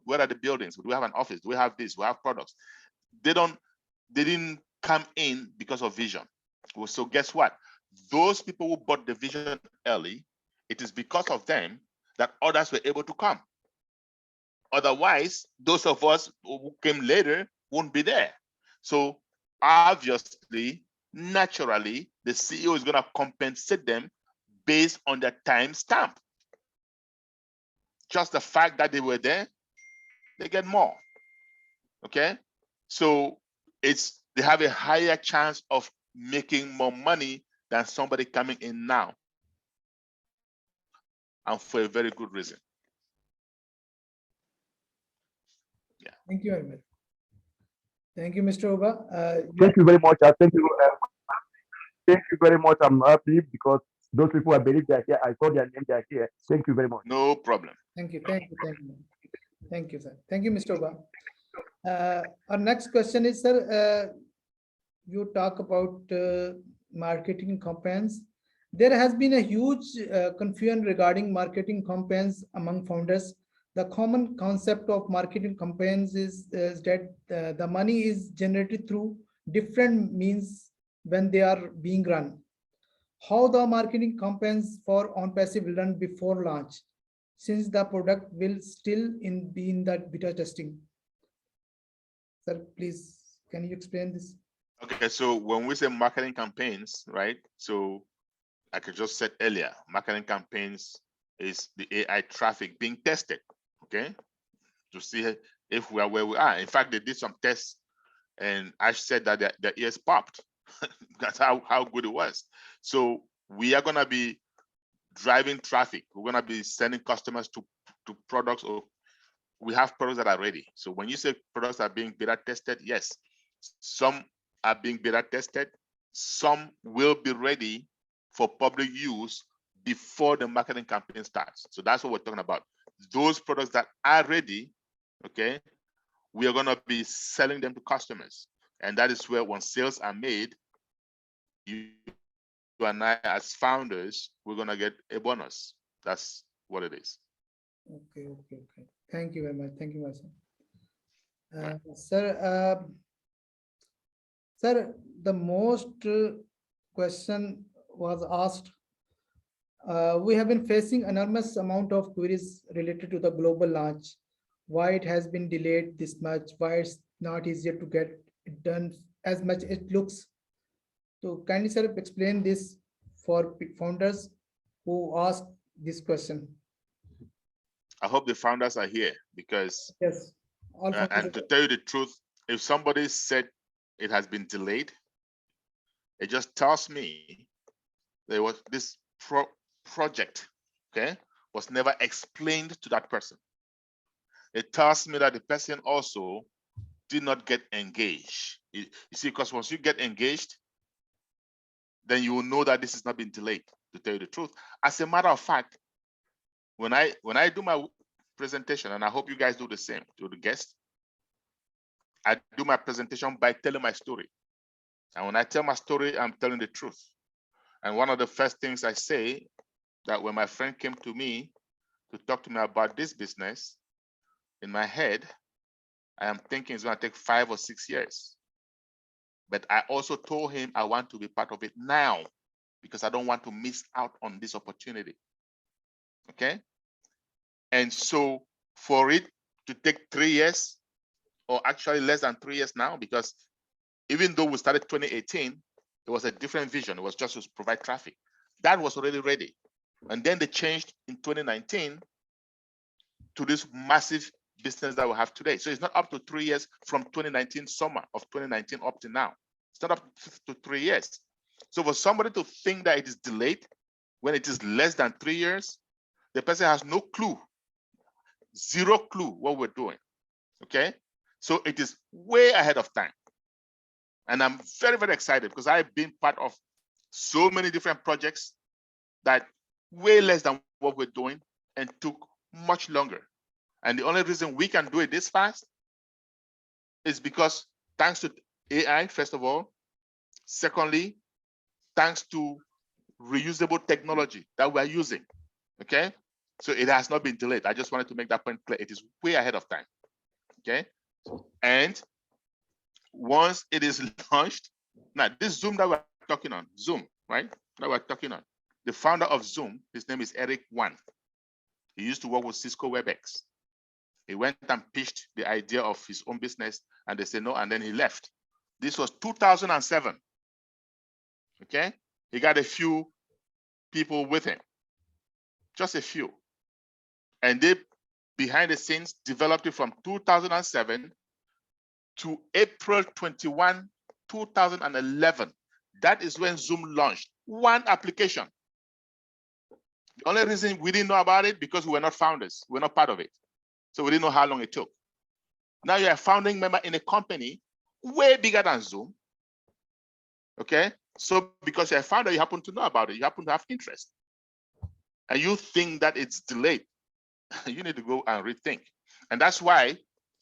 C: where are the buildings? Do we have an office? Do we have this? Do we have products? They didn't come in because of vision. So guess what? Those people who bought the vision early, it is because of them that others were able to come. Otherwise, those of us who came later won't be there. So obviously, naturally, the CEO is going to compensate them based on their time stamp. Just the fact that they were there, they get more. Okay? So they have a higher chance of making more money than somebody coming in now. And for a very good reason. Yeah.
B: Thank you very much. Thank you, Mr. Oba.
D: Thank you very much. Thank you. Thank you very much. I'm happy because those people I believe they're here. I saw their name, they're here. Thank you very much.
C: No problem.
B: Thank you. Thank you. Thank you. Thank you, sir. Thank you, Mr. Oba. Our next question is, sir, you talk about marketing campaigns There has been a huge confusion regarding marketing campaigns among founders. The common concept of marketing campaigns is that the money is generated through different means when they are being run. How the marketing campaigns for ONPASSIVE will run before launch, since the product will still be in that beta testing. Sir, please, can you explain this?
C: Okay, so when we say marketing campaigns, right? So like I just said earlier, marketing campaigns is the AI traffic being tested, okay? To see if we are where we are. In fact, they did some tests and Ash said that their ears popped. That's how good it was. So we are gonna be driving traffic. We're gonna be sending customers to products, or we have products that are ready. So when you say products are being beta tested, yes, some are being beta tested, some will be ready for public use before the marketing campaign starts. So that's what we're talking about. Those products that are ready, okay, we are going to be selling them to customers. And that is where, when sales are made, you and I as founders, we're going to get a bonus. That's what it is.
B: Okay. Thank you very much. Thank you, Waseem. Sir, sir, the most question was asked. We have been facing enormous amount of queries related to the global launch. Why it has been delayed this much? Why it's not easier to get it done as much it looks? So kindly, sir, explain this for founders who ask this question.
C: I hope the founders are here, because
B: Yes.
C: and to tell you the truth, if somebody said it has been delayed, it just tells me there was this project, okay, was never explained to that person. It tells me that the person also did not get engaged. You see, because once you get engaged, then you will know that this has not been delayed, to tell you the truth. As a matter of fact, when I do my presentation, and I hope you guys do the same to the guests, I do my presentation by telling my story. And when I tell my story, I'm telling the truth. And one of the first things I say, that when my friend came to me to talk to me about this business, in my head, I am thinking it's going to take 5 or 6 years. But I also told him I want to be part of it now, because I don't want to miss out on this opportunity. Okay? And so for it to take 3 years, or actually less than 3 years now, because even though we started 2018, it was a different vision. It was just to provide traffic. That was already ready. And then they changed in 2019 to this massive business that we have today. So it's not up to 3 years from 2019, summer of 2019 up to now. It's not up to 3 years. So for somebody to think that it is delayed when it is less than 3 years, the person has no clue, zero clue what we're doing. Okay? So it is way ahead of time. And I'm very, very excited, because I've been part of so many different projects that way less than what we're doing and took much longer. And the only reason we can do it this fast is because thanks to AI, first of all. Secondly, thanks to reusable technology that we're using. Okay? So it has not been delayed. I just wanted to make that point clear. It is way ahead of time. Okay? And once it is launched, now this Zoom that we're talking on, Zoom, right? That we're talking on. The founder of Zoom, his name is Eric Wan. He used to work with Cisco WebEx. He went and pitched the idea of his own business, and they said no, and then he left. This was 2007. Okay? He got a few people with him, just a few. And they, behind the scenes, developed it from 2007 to April 21, 2011. That is when Zoom launched. One application. The only reason we didn't know about it, because we were not founders. We're not part of it. So we didn't know how long it took. Now you're a founding member in a company way bigger than Zoom. Okay? So because you're a founder, you happen to know about it. You happen to have interest. And you think that it's delayed. You need to go and rethink. And that's why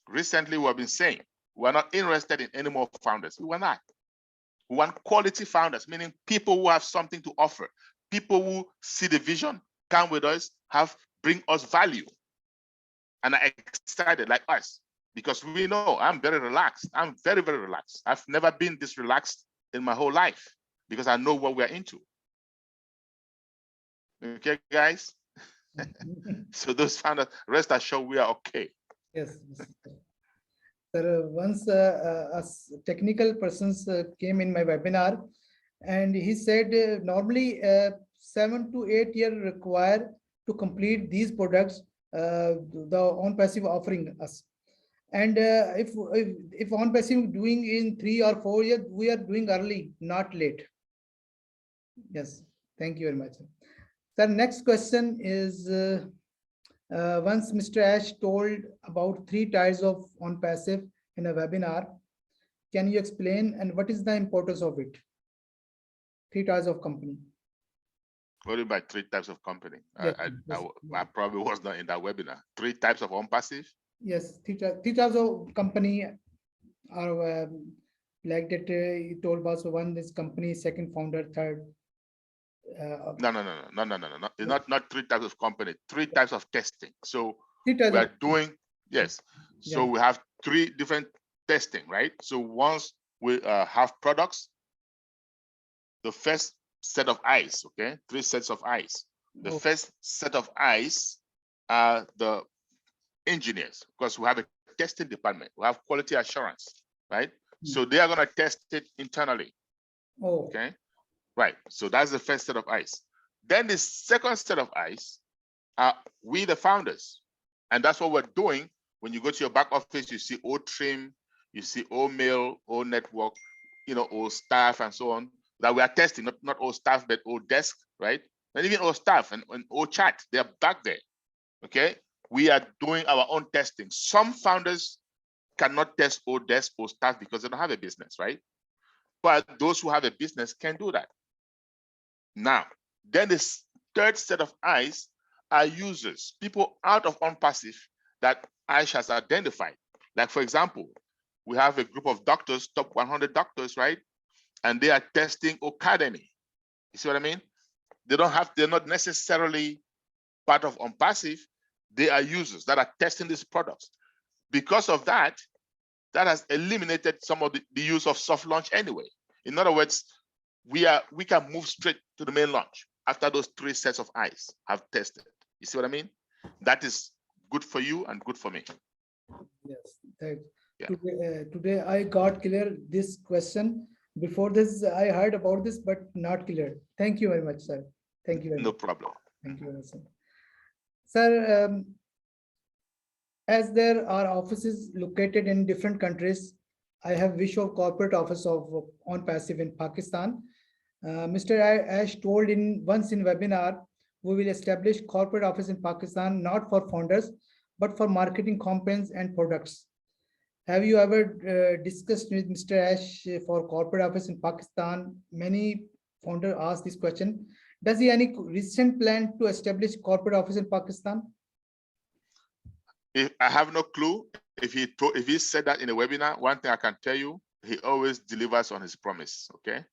C: recently we've been saying we're not interested in any more founders. We were not. We want quality founders, meaning people who have something to offer, people who see the vision, come with us, bring us value, and are excited like us, because we know I'm very relaxed. I'm very, very relaxed. I've never been this relaxed in my whole life because I know what we're into. Okay, guys? So those founders, rest assured we are okay.
B: Yes. Sir, once technical persons came in my webinar, and he said normally 7 to 8 years required to complete these products, the ONPASSIVE offering us. And if ONPASSIVE doing in 3 or 4 years, we are doing early, not late. Yes, thank you very much. Sir, next question is, once Mr. Ash told about 3 types of ONPASSIVE in a webinar. Can you explain, and what is the importance of it? 3 types of company.
C: What do you mean by 3 types of company?
B: Yes,
C: I probably was not in that webinar. 3 types of ONPASSIVE?
B: Yes, 3 types of company are like that you told about. So one is company, second founder, third.
C: No. It's not 3 types of company, 3 types of testing. So we are doing, yes. So we have 3 different testing, right? So once we have products, the first set of eyes, okay? 3 sets of eyes. The first set of eyes are the engineers, because we have a testing department. We have quality assurance, right? So they are going to test it internally. Okay. Right. So that's the first set of eyes. Then the second set of eyes are we, the founders. And that's what we're doing. When you go to your back office, you see O trim, you see O mail, O network, O staff, and so on, that we are testing, not O staff, but O desk, right? And even O staff and O chat, they're back there. Okay. We are doing our own testing. Some founders cannot test O desk, O staff because they don't have a business, right? But those who have a business can do that. Now, then the third set of eyes are users, people out of ONPASSIVE that Ash has identified. Like, for example, we have a group of doctors, top 100 doctors, right? And they are testing Academy. You see what I mean? They're not necessarily part of ONPASSIVE. They are users that are testing these products. Because of that, that has eliminated some of the use of soft launch anyway. In other words, we can move straight to the main launch after those 3 sets of eyes have tested. You see what I mean? That is good for you and good for me.
B: Yes. Today I got clear this question. Before this, I heard about this, but not clear. Thank you very much, sir. Thank you very much.
C: No problem.
B: Thank you very much, sir. Sir, as there are offices located in different countries, I have wish of corporate office of ONPASSIVE in Pakistan. Mr. Ash told once in webinar, we will establish corporate office in Pakistan, not for founders, but for marketing campaigns and products. Have you ever discussed with Mr. Ash for corporate office in Pakistan? Many founders ask this question. Does he any recent plan to establish corporate office in Pakistan?
C: I have no clue. If he said that in a webinar, one thing I can tell you, he always delivers on his promise. Okay.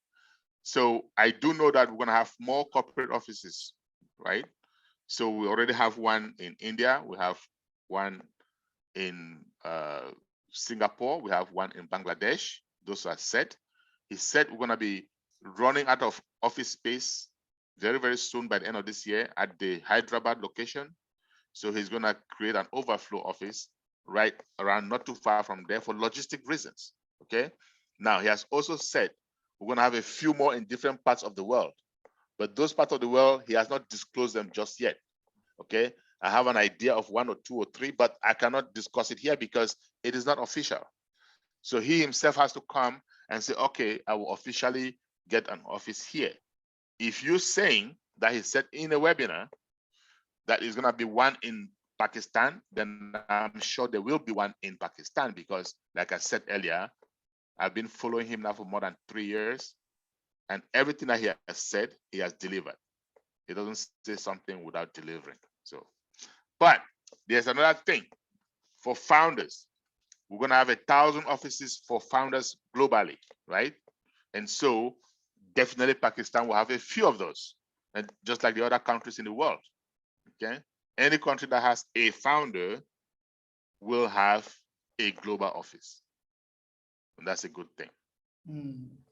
C: So I do know that we're going to have more corporate offices, right? So we already have one in India. We have one in Singapore. We have one in Bangladesh. Those are set. He said we're going to be running out of office space very, very soon by the end of this year at the Hyderabad location. So he's going to create an overflow office right around not too far from there for logistic reasons. Okay. Now, he has also said we're going to have a few more in different parts of the world, but those parts of the world, he has not disclosed them just yet. Okay. I have an idea of 1 or 2 or 3, but I cannot discuss it here because it is not official. So he himself has to come and say, okay, I will officially get an office here. If you're saying that he said in a webinar that is going to be one in Pakistan, then I'm sure there will be one in Pakistan because, like I said earlier, I've been following him now for more than 3 years, and everything that he has said, he has delivered. He doesn't say something without delivering. So, but there's another thing for founders. We're going to have 1,000 offices for founders globally, right? And so definitely Pakistan will have a few of those. and just like the other countries in the world. Okay, any country that has a founder will have a global office, and that's a good thing.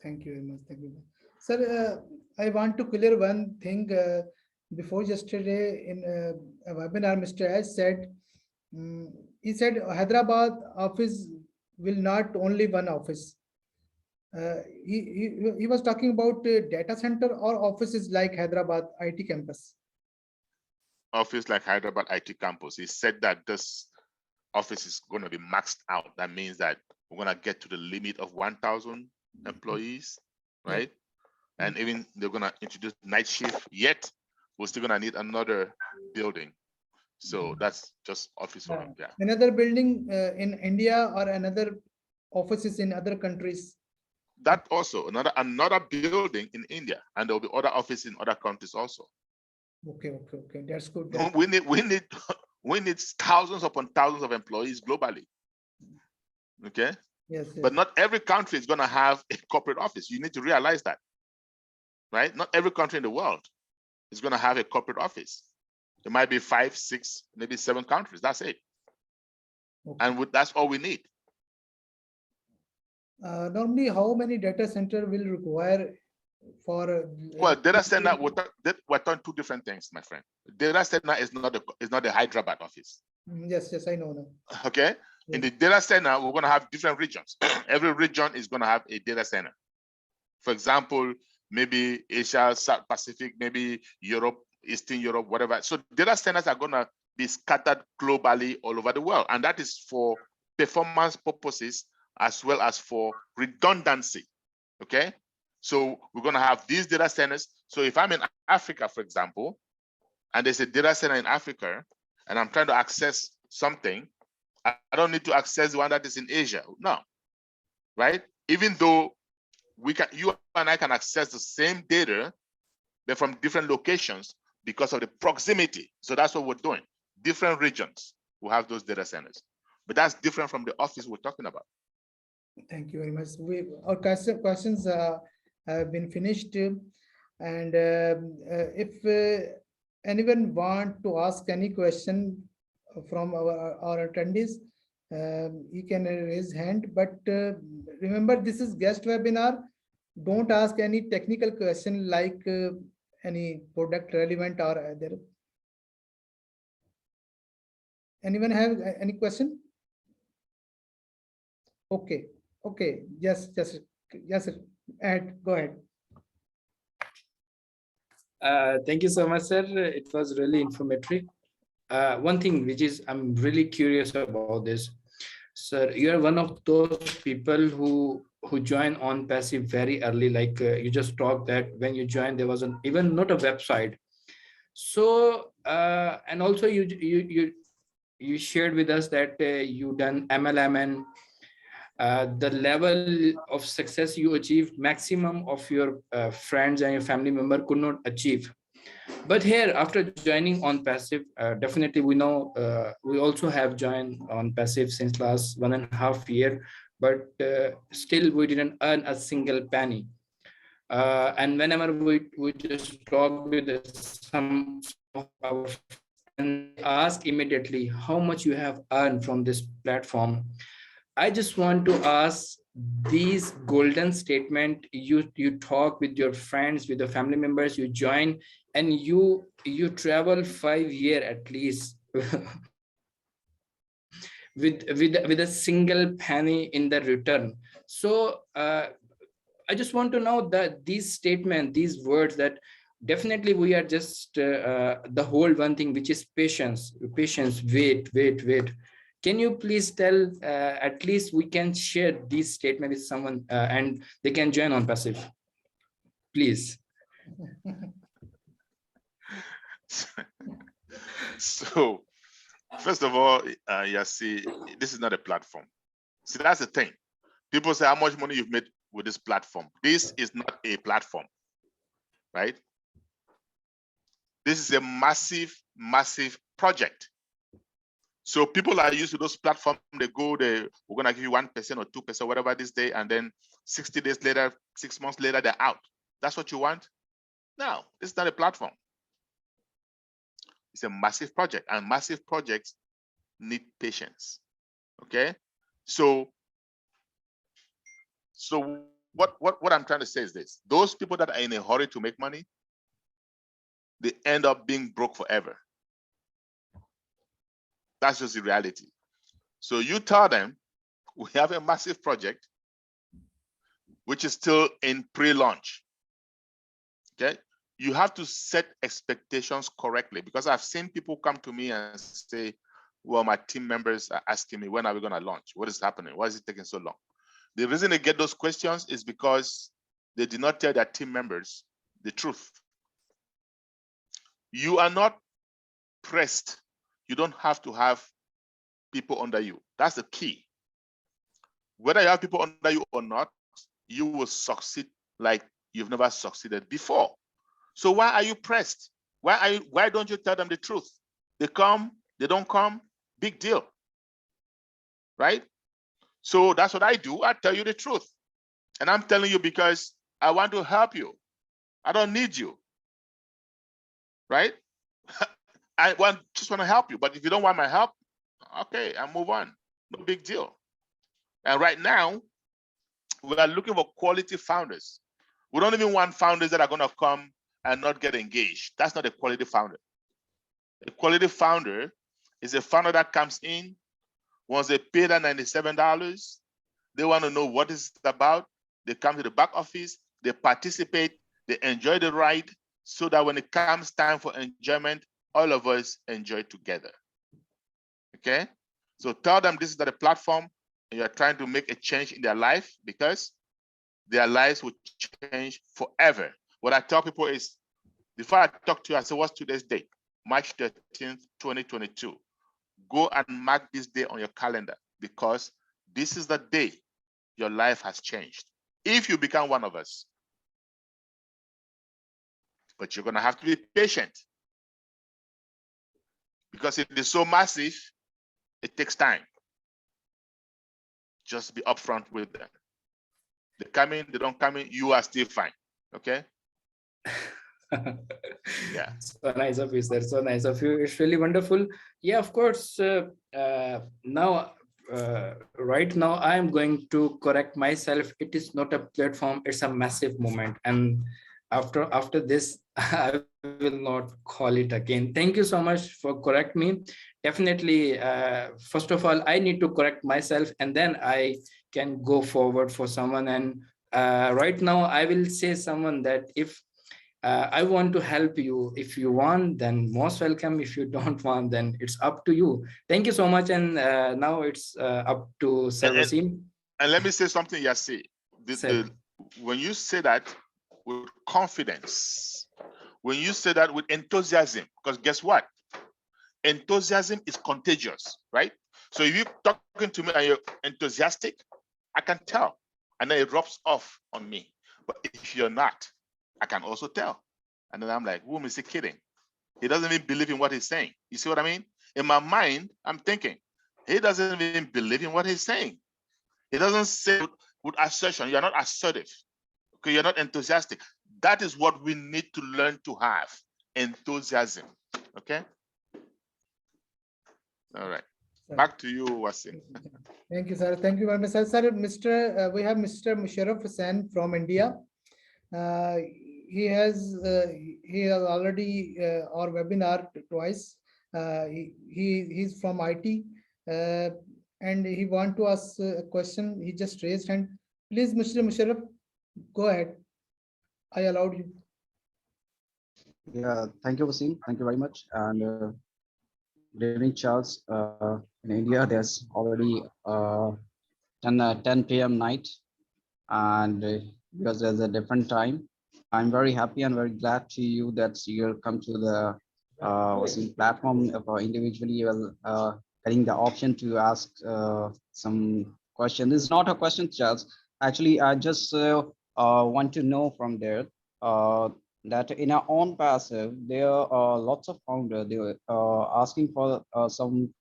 B: Thank you very much. Thank you. Sir, I want to clear one thing. Before yesterday in a webinar, Mr. S said, he said Hyderabad office will not only one office. He was talking about data center or offices like Hyderabad IT campus.
C: Office like Hyderabad IT campus. He said that this office is going to be maxed out. That means that we're going to get to the limit of 1,000 employees, right? And even they're going to introduce night shift, yet we're still going to need another building. So that's just office for them. Yeah.
B: Another building in India or another offices in other countries.
C: That also another building in India, and there will be other offices in other countries also.
B: Okay. That's good.
C: We need thousands upon thousands of employees globally. Okay.
B: Yes.
C: But not every country is going to have a corporate office. You need to realize that, right? Not every country in the world is going to have a corporate office. There might be 5, 6, maybe 7 countries. That's it.
B: Okay.
C: And that's all we need.
B: Normally, how many data center will require for?
C: Well, data center, we're talking 2 different things, my friend. Data center is not the Hyderabad office.
B: Yes, I know.
C: Okay. In the data center, we're going to have different regions. Every region is going to have a data center. For example, maybe Asia, South Pacific, maybe Europe, Eastern Europe, whatever. So data centers are going to be scattered globally all over the world. And that is for performance purposes as well as for redundancy. Okay. So we're going to have these data centers. So if I'm in Africa, for example, and there's a data center in Africa, and I'm trying to access something, I don't need to access the one that is in Asia. No, right? Even though you and I can access the same data, but from different locations because of the proximity. So that's what we're doing. Different regions will have those data centers, but that's different from the office we're talking about.
B: Thank you very much. Our questions have been finished, and if anyone want to ask any question from our attendees, he can raise hand. But remember, this is guest webinar. Don't ask any technical question like any product relevant or other. Anyone have any question? Okay. Yes, Ed, go ahead.
A: Thank you so much, sir. It was really informative. One thing which is I'm really curious about this, sir. You are one of those people who join ONPASSIVE very early. Like you just talked that when you joined, there wasn't even not a website. So and also you shared with us that you done MLM, and the level of success you achieved, maximum of your friends and your family member could not achieve. But here, after joining ONPASSIVE, definitely we know we also have joined ONPASSIVE since last 1.5 years, but still we didn't earn a single penny. And whenever we just talk with some of our friends, and ask immediately how much you have earned from this platform. I just want to ask these golden statement. You talk with your friends, with the family members, you join, and you travel 5 years at least with a single penny in the return. So I just want to know that these statements, these words, that definitely we are just the whole one thing, which is patience, wait. Can you please tell, at least we can share these statements with someone and they can join ONPASSIVE, please.
C: So, first of all, Yasir, this is not a platform. See, that's the thing. People say how much money you've made with this platform. This is not a platform, right? This is a massive project. So people are used to those platforms. We're going to give you 1% or 2%, whatever this day, and then 60 days later, 6 months later, they're out. That's what you want? Now, it's not a platform. It's a massive project, and massive projects need patience. Okay, so what I'm trying to say is this: those people that are in a hurry to make money, they end up being broke forever. That's just the reality. So you tell them, we have a massive project which is still in pre-launch. Okay, you have to set expectations correctly, because I've seen people come to me and say, well, my team members are asking me, when are we going to launch? What is happening? Why is it taking so long? The reason they get those questions is because they did not tell their team members the truth. You are not pressed. You don't have to have people under you. That's the key. Whether you have people under you or not, you will succeed like you've never succeeded before. So why are you pressed? Why don't you tell them the truth? They come, they don't come, big deal, right? So that's what I do. I tell you the truth. And I'm telling you because I want to help you. I don't need you, right? I just want to help you. But if you don't want my help, okay, I'll move on. No big deal. And right now, we are looking for quality founders. We don't even want founders that are going to come and not get engaged. That's not a quality founder. A quality founder is a founder that comes in, once they pay that $97, they want to know what it's about. They come to the back office, they participate, they enjoy the ride, so that when it comes time for enjoyment, all of us enjoy together. Okay? So tell them this is not a platform, and you're trying to make a change in their life, because their lives will change forever. What I tell people is, before I talk to you, I say, what's today's date? March 13th, 2022. Go and mark this day on your calendar, because this is the day your life has changed. If you become one of us. But you're going to have to be patient, because it is so massive, it takes time. Just be upfront with them. They come in, they don't come in, you are still fine. Okay? Yeah.
A: So nice of you, sir. So nice of you. It's really wonderful. Yeah, of course. Now, right now, I am going to correct myself. It is not a platform. It's a massive moment. And after this, I will not call it again. Thank you so much for correct me. Definitely, first of all, I need to correct myself, and then I can go forward for someone. And right now, I will say someone that if I want to help you. If you want, then most welcome. If you don't want, then it's up to you. Thank you so much. And now it's up to Sir Waseem.
C: And let me say something, Yasir. When you say that with confidence, when you say that with enthusiasm, because guess what? Enthusiasm is contagious, right? So if you're talking to me and you're enthusiastic, I can tell, and then it rubs off on me. But if you're not, I can also tell. And then I'm like, whom is he kidding? He doesn't even believe in what he's saying. You see what I mean? In my mind, I'm thinking, he doesn't even believe in what he's saying. He doesn't say with assertion. You're not assertive. Okay, you're not enthusiastic. That is what we need to learn to have, enthusiasm. Okay? All right. Back to you, Waseem.
B: Thank you, sir. Thank you very much, sir. Sir, we have Mr. Musharraf Hussain from India. He has already our webinar twice. He's from IT, and he want to ask a question. He just raised hand. Please, Mr. Musharraf, go ahead. I allowed you.
E: Yeah, thank you, Waseem. Thank you very much. And good evening, Charles. In India, there's already 10 p.m. night, and because there's a different time, I'm very happy and very glad to you that you come to the Waseem platform for individually getting the option to ask some question. This is not a question, Charles. Actually, I just want to know from there that in our own passive, there are lots of founders. They were asking for some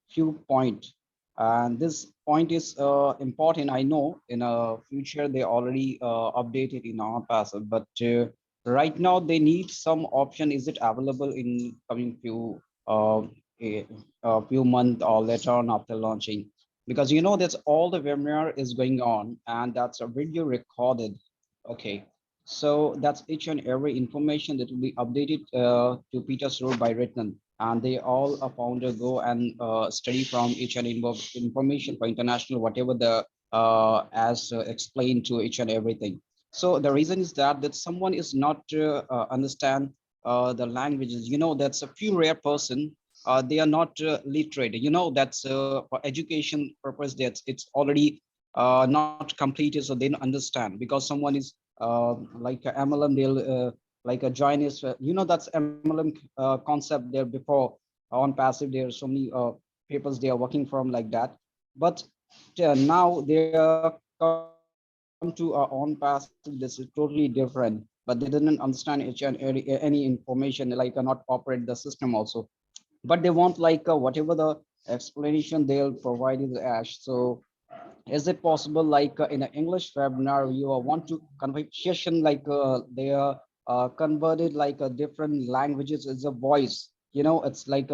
E: few point, and this point is important. I know in a future they already updated in our passive, but Right now they need some option. Is it available in coming few a few months or later on after launching? Because you know that's all the webinar is going on and that's a video recorded. Okay, so that's each and every information that will be updated to Peter's role by written, and they all a founder go and study from each and information for international whatever the as explained to each and everything. So the reason is that someone is not understand the languages. You know, that's a few rare person. They are not literate. You know, that's for education purpose. That's it's already not completed, so they don't understand because someone is like a MLM. They'll like a join is. You know, that's MLM concept there before on passive. There are so many papers they are working from like that, but now they are come to on passive. This is totally different, but they didn't understand any information, like not operate the system also. But they want like whatever the explanation they'll provide is ash. So is it possible like in an English webinar you want to conversation like they are converted like different languages as a voice, you know, it's like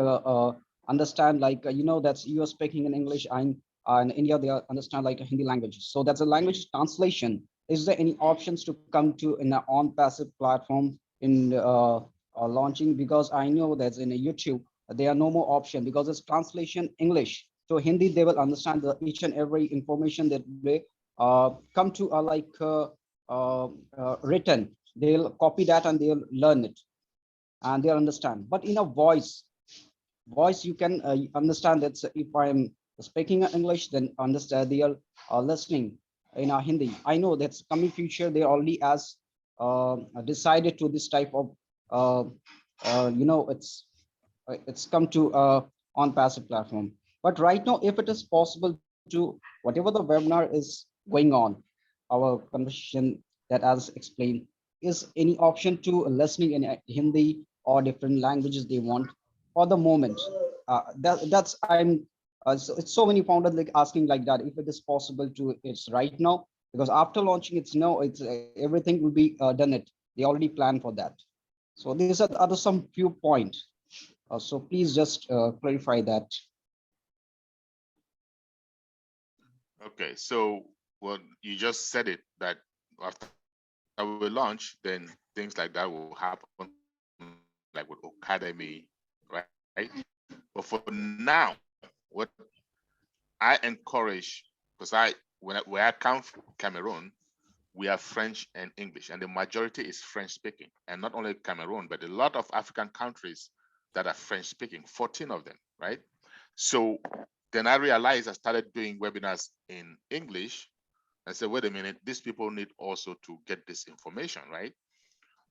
E: understand like you know that's you are speaking in English. I'm in India they are understand like a Hindi language, so that's a language translation. Is there any options to come to in an on passive platform in launching? Because I know that's in a YouTube there are no more option because it's translation English to Hindi. They will understand the each and every information that they come to written. They'll copy that and they'll learn it and they'll understand. But in a voice you can understand that if I'm speaking English, then understand they are listening in a Hindi. I know that's coming future. They already as decided to this type of you know it's come to on passive platform. But right now, if it is possible to whatever the webinar is going on, our conversation that as explained, is any option to listening in Hindi or different languages they want for the moment? That's I'm so it's so many founders like asking like that if it is possible to it's right now, because after launching it's no it's everything will be done it. They already plan for that. So these are other some few points. So please just clarify that.
C: Okay, so well, you just said it that after we launch, then things like that will happen, like with Academy, right? But for now, what I encourage, because where I come from, Cameroon, we have French and English, and the majority is French speaking. And not only Cameroon, but a lot of African countries that are French speaking, 14 of them, right? So then I realized I started doing webinars in English. I said, wait a minute, these people need also to get this information, right?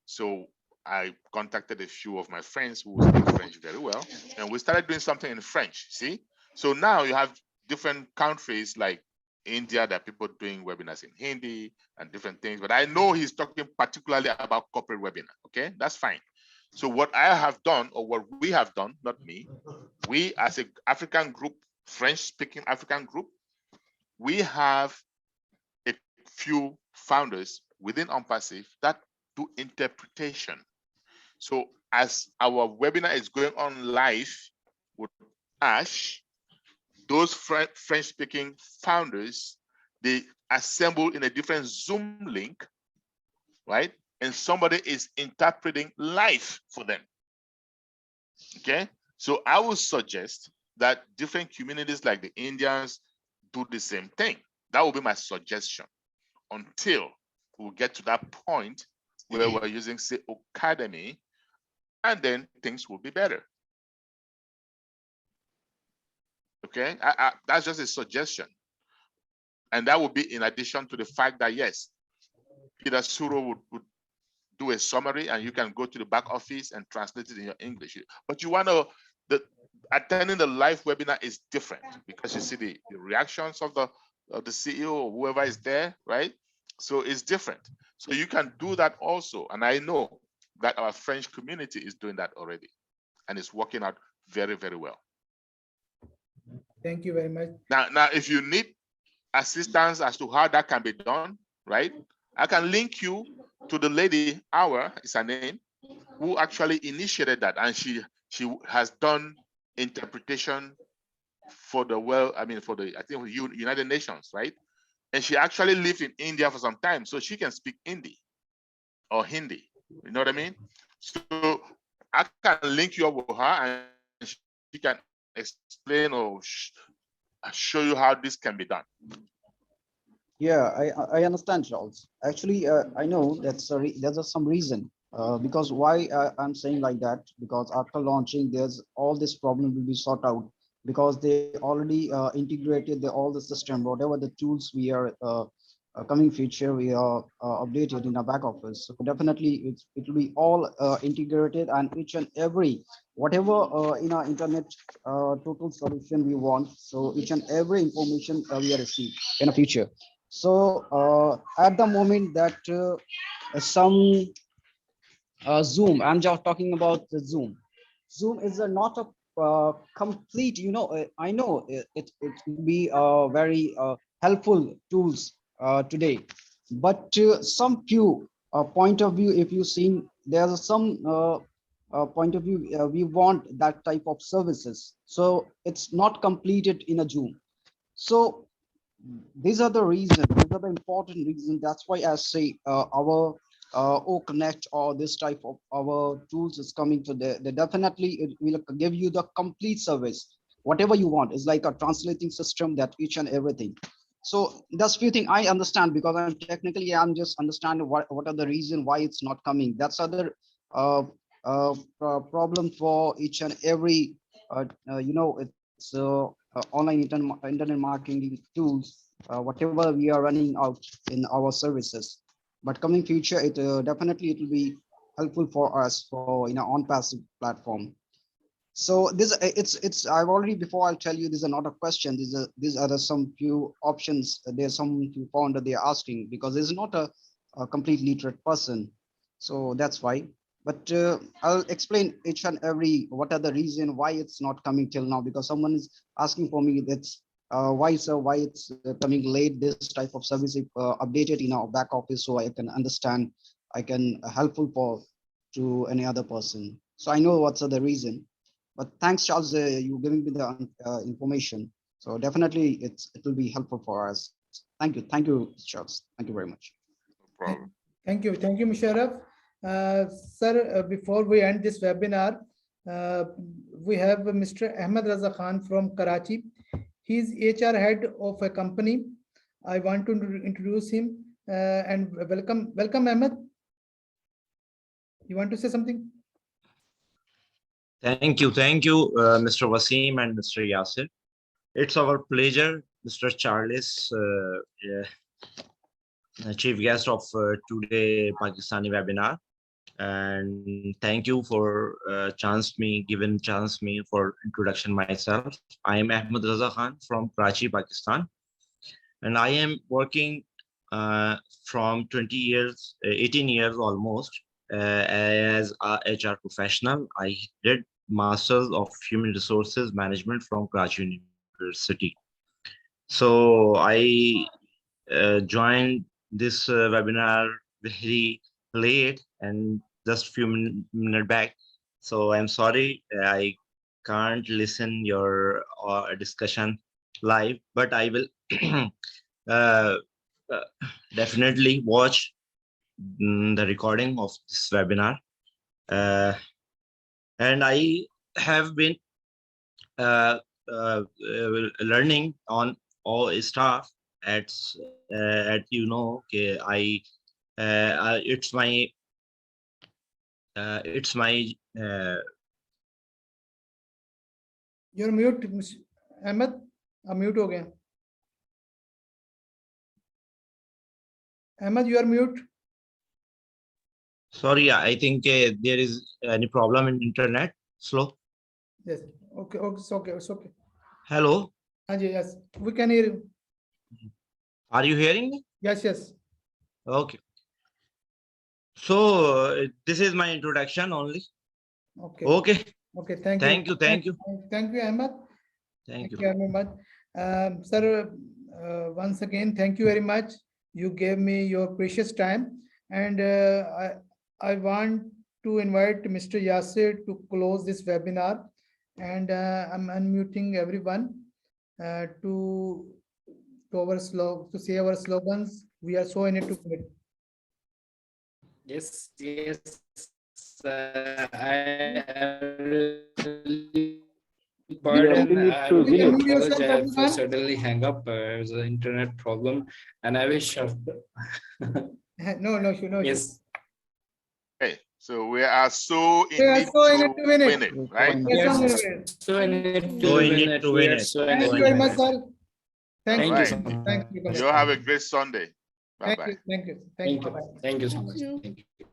C: So I contacted a few of my friends who speak French very well, and we started doing something in French, see? So now you have different countries like India that people doing webinars in Hindi and different things, but I know he's talking particularly about corporate webinar, okay? That's fine. So what I have done, or what we have done, not me, we as an African group, French-speaking African group, we have a few founders within ONPASSIVE that do interpretation. So as our webinar is going on live with Ash, those French-speaking founders, they assemble in a different Zoom link, right? And somebody is interpreting live for them, okay? So I would suggest that different communities like the Indians do the same thing. That will be my suggestion until we get to that point where we're using, say, Academy, and then things will be better. Okay, that's just a suggestion. And that would be in addition to the fact that, yes, Peter Suro would do a summary and you can go to the back office and translate it in your English. But you want to, attending the live webinar is different because you see the reactions of the CEO or whoever is there, right? So it's different. So you can do that also. And I know that our French community is doing that already. And it's working out very, very well.
B: Thank you very much.
C: Now, if you need assistance as to how that can be done, right? I can link you to the lady, Our is her name, who actually initiated that, and she has done interpretation for the for the United Nations, right? And she actually lived in India for some time, so she can speak Hindi or Hindi. You know what I mean? So I can link you up with her, and she can explain or show you how this can be done.
E: Yeah, I understand, Charles. Actually, I know there's some reason because why I'm saying like that, because after launching, there's all this problem will be sorted out because they already integrated all the system, whatever the tools we are coming feature we are updated in our back office. So definitely it will be all integrated, and each and every whatever in our internet total solution we want. So each and every information we are receive in the future. So at the moment that some Zoom, I'm just talking about the Zoom. Zoom is not a complete, I know it will be very helpful tools today, but some few point of view, if you seen, there's some point of view, we want that type of services. So it's not completed in a Zoom. So these are the reasons, these are the important reasons. That's why I say our O Connect or this type of our tools is coming to the definitely it will give you the complete service. Whatever you want is like a translating system that each and everything. So that's few thing I understand because I'm just understanding what are the reason why it's not coming. That's other problem for each and every it's online internet marketing tools, whatever we are running out in our services. But coming future, it definitely it will be helpful for us for ONPASSIVE platform. So this it's I've already before I'll tell you these are not a question. These are some few options. There's some few points that they're asking because there's not a complete literate person. So that's why. But I'll explain each and every what are the reason why it's not coming till now, because someone is asking for me that's why sir, why it's coming late, this type of service updated in our back office, so I can understand, I can helpful for to any other person. So I know what's the reason. But thanks, Charles, you giving me the information. So definitely it will be helpful for us. Thank you, Charles. Thank you very much.
C: No problem.
B: Thank you, Musharraf. Sir, before we end this webinar, we have Mr. Ahmed Raza Khan from Karachi. He's HR head of a company. I want to introduce him and welcome, Ahmed. You want to say something?
F: Thank you, Mr. Waseem and Mr. Yasir. It's our pleasure, Mr. Charles, chief guest of today Pakistani webinar, and thank you for giving chance me for introduction myself. I am Ahmed Raza Khan from Karachi, Pakistan, and I am working from 18 years almost as a HR professional. I did Masters of Human Resources Management from Karachi University. So I joined this webinar very late and just few minutes back. So I'm sorry, I can't listen your discussion live, but I will definitely watch the recording of this webinar. And I have been learning on all stuff at it's my
B: You're mute, Ahmed. Mute हो गया. Ahmed, you are mute.
F: sorry, I think there is any problem in internet slow.
B: Yes. Okay. It's okay.
F: Hello.
B: Yes. We can hear you.
F: Are you hearing me?
B: Yes.
F: Okay. So this is my introduction only.
B: Okay. Thank you.
F: Thank you.
B: Thank you, Ahmed.
F: Thank you
B: very much. Sir, once again, thank you very much. You gave me your precious time, And I want to invite Mr. Yasir to close this webinar. And I'm unmuting everyone to say our slogans. We are so in it to win it.
A: Yes, yes. I really pardon.
D: in it
A: I
D: to
A: really
D: win
B: it. Yourself,
A: apologize for
B: everyone.
A: suddenly hang up. It was an internet problem, and I wish.
B: No issue.
A: Yes.
C: Okay, so we are so
B: We
C: in
B: are
C: it
B: so in
C: to
B: it to win it.
C: win it, right?
B: Yes,
A: Yes.
B: sir.
A: So I need
F: So
A: to
F: we
A: win
F: need
A: it.
F: to
A: We
F: win
A: are
F: it.
A: so
B: Thank
A: in
B: you
A: it.
B: very much, sir. Thank
C: All
B: you.
C: right.
A: so much.
B: Thank you.
C: You have a great Sunday. Bye
B: Thank
C: bye.
B: you. Thank you.
A: Thank you.
B: Bye-bye.
A: Thank you so much. Thank you.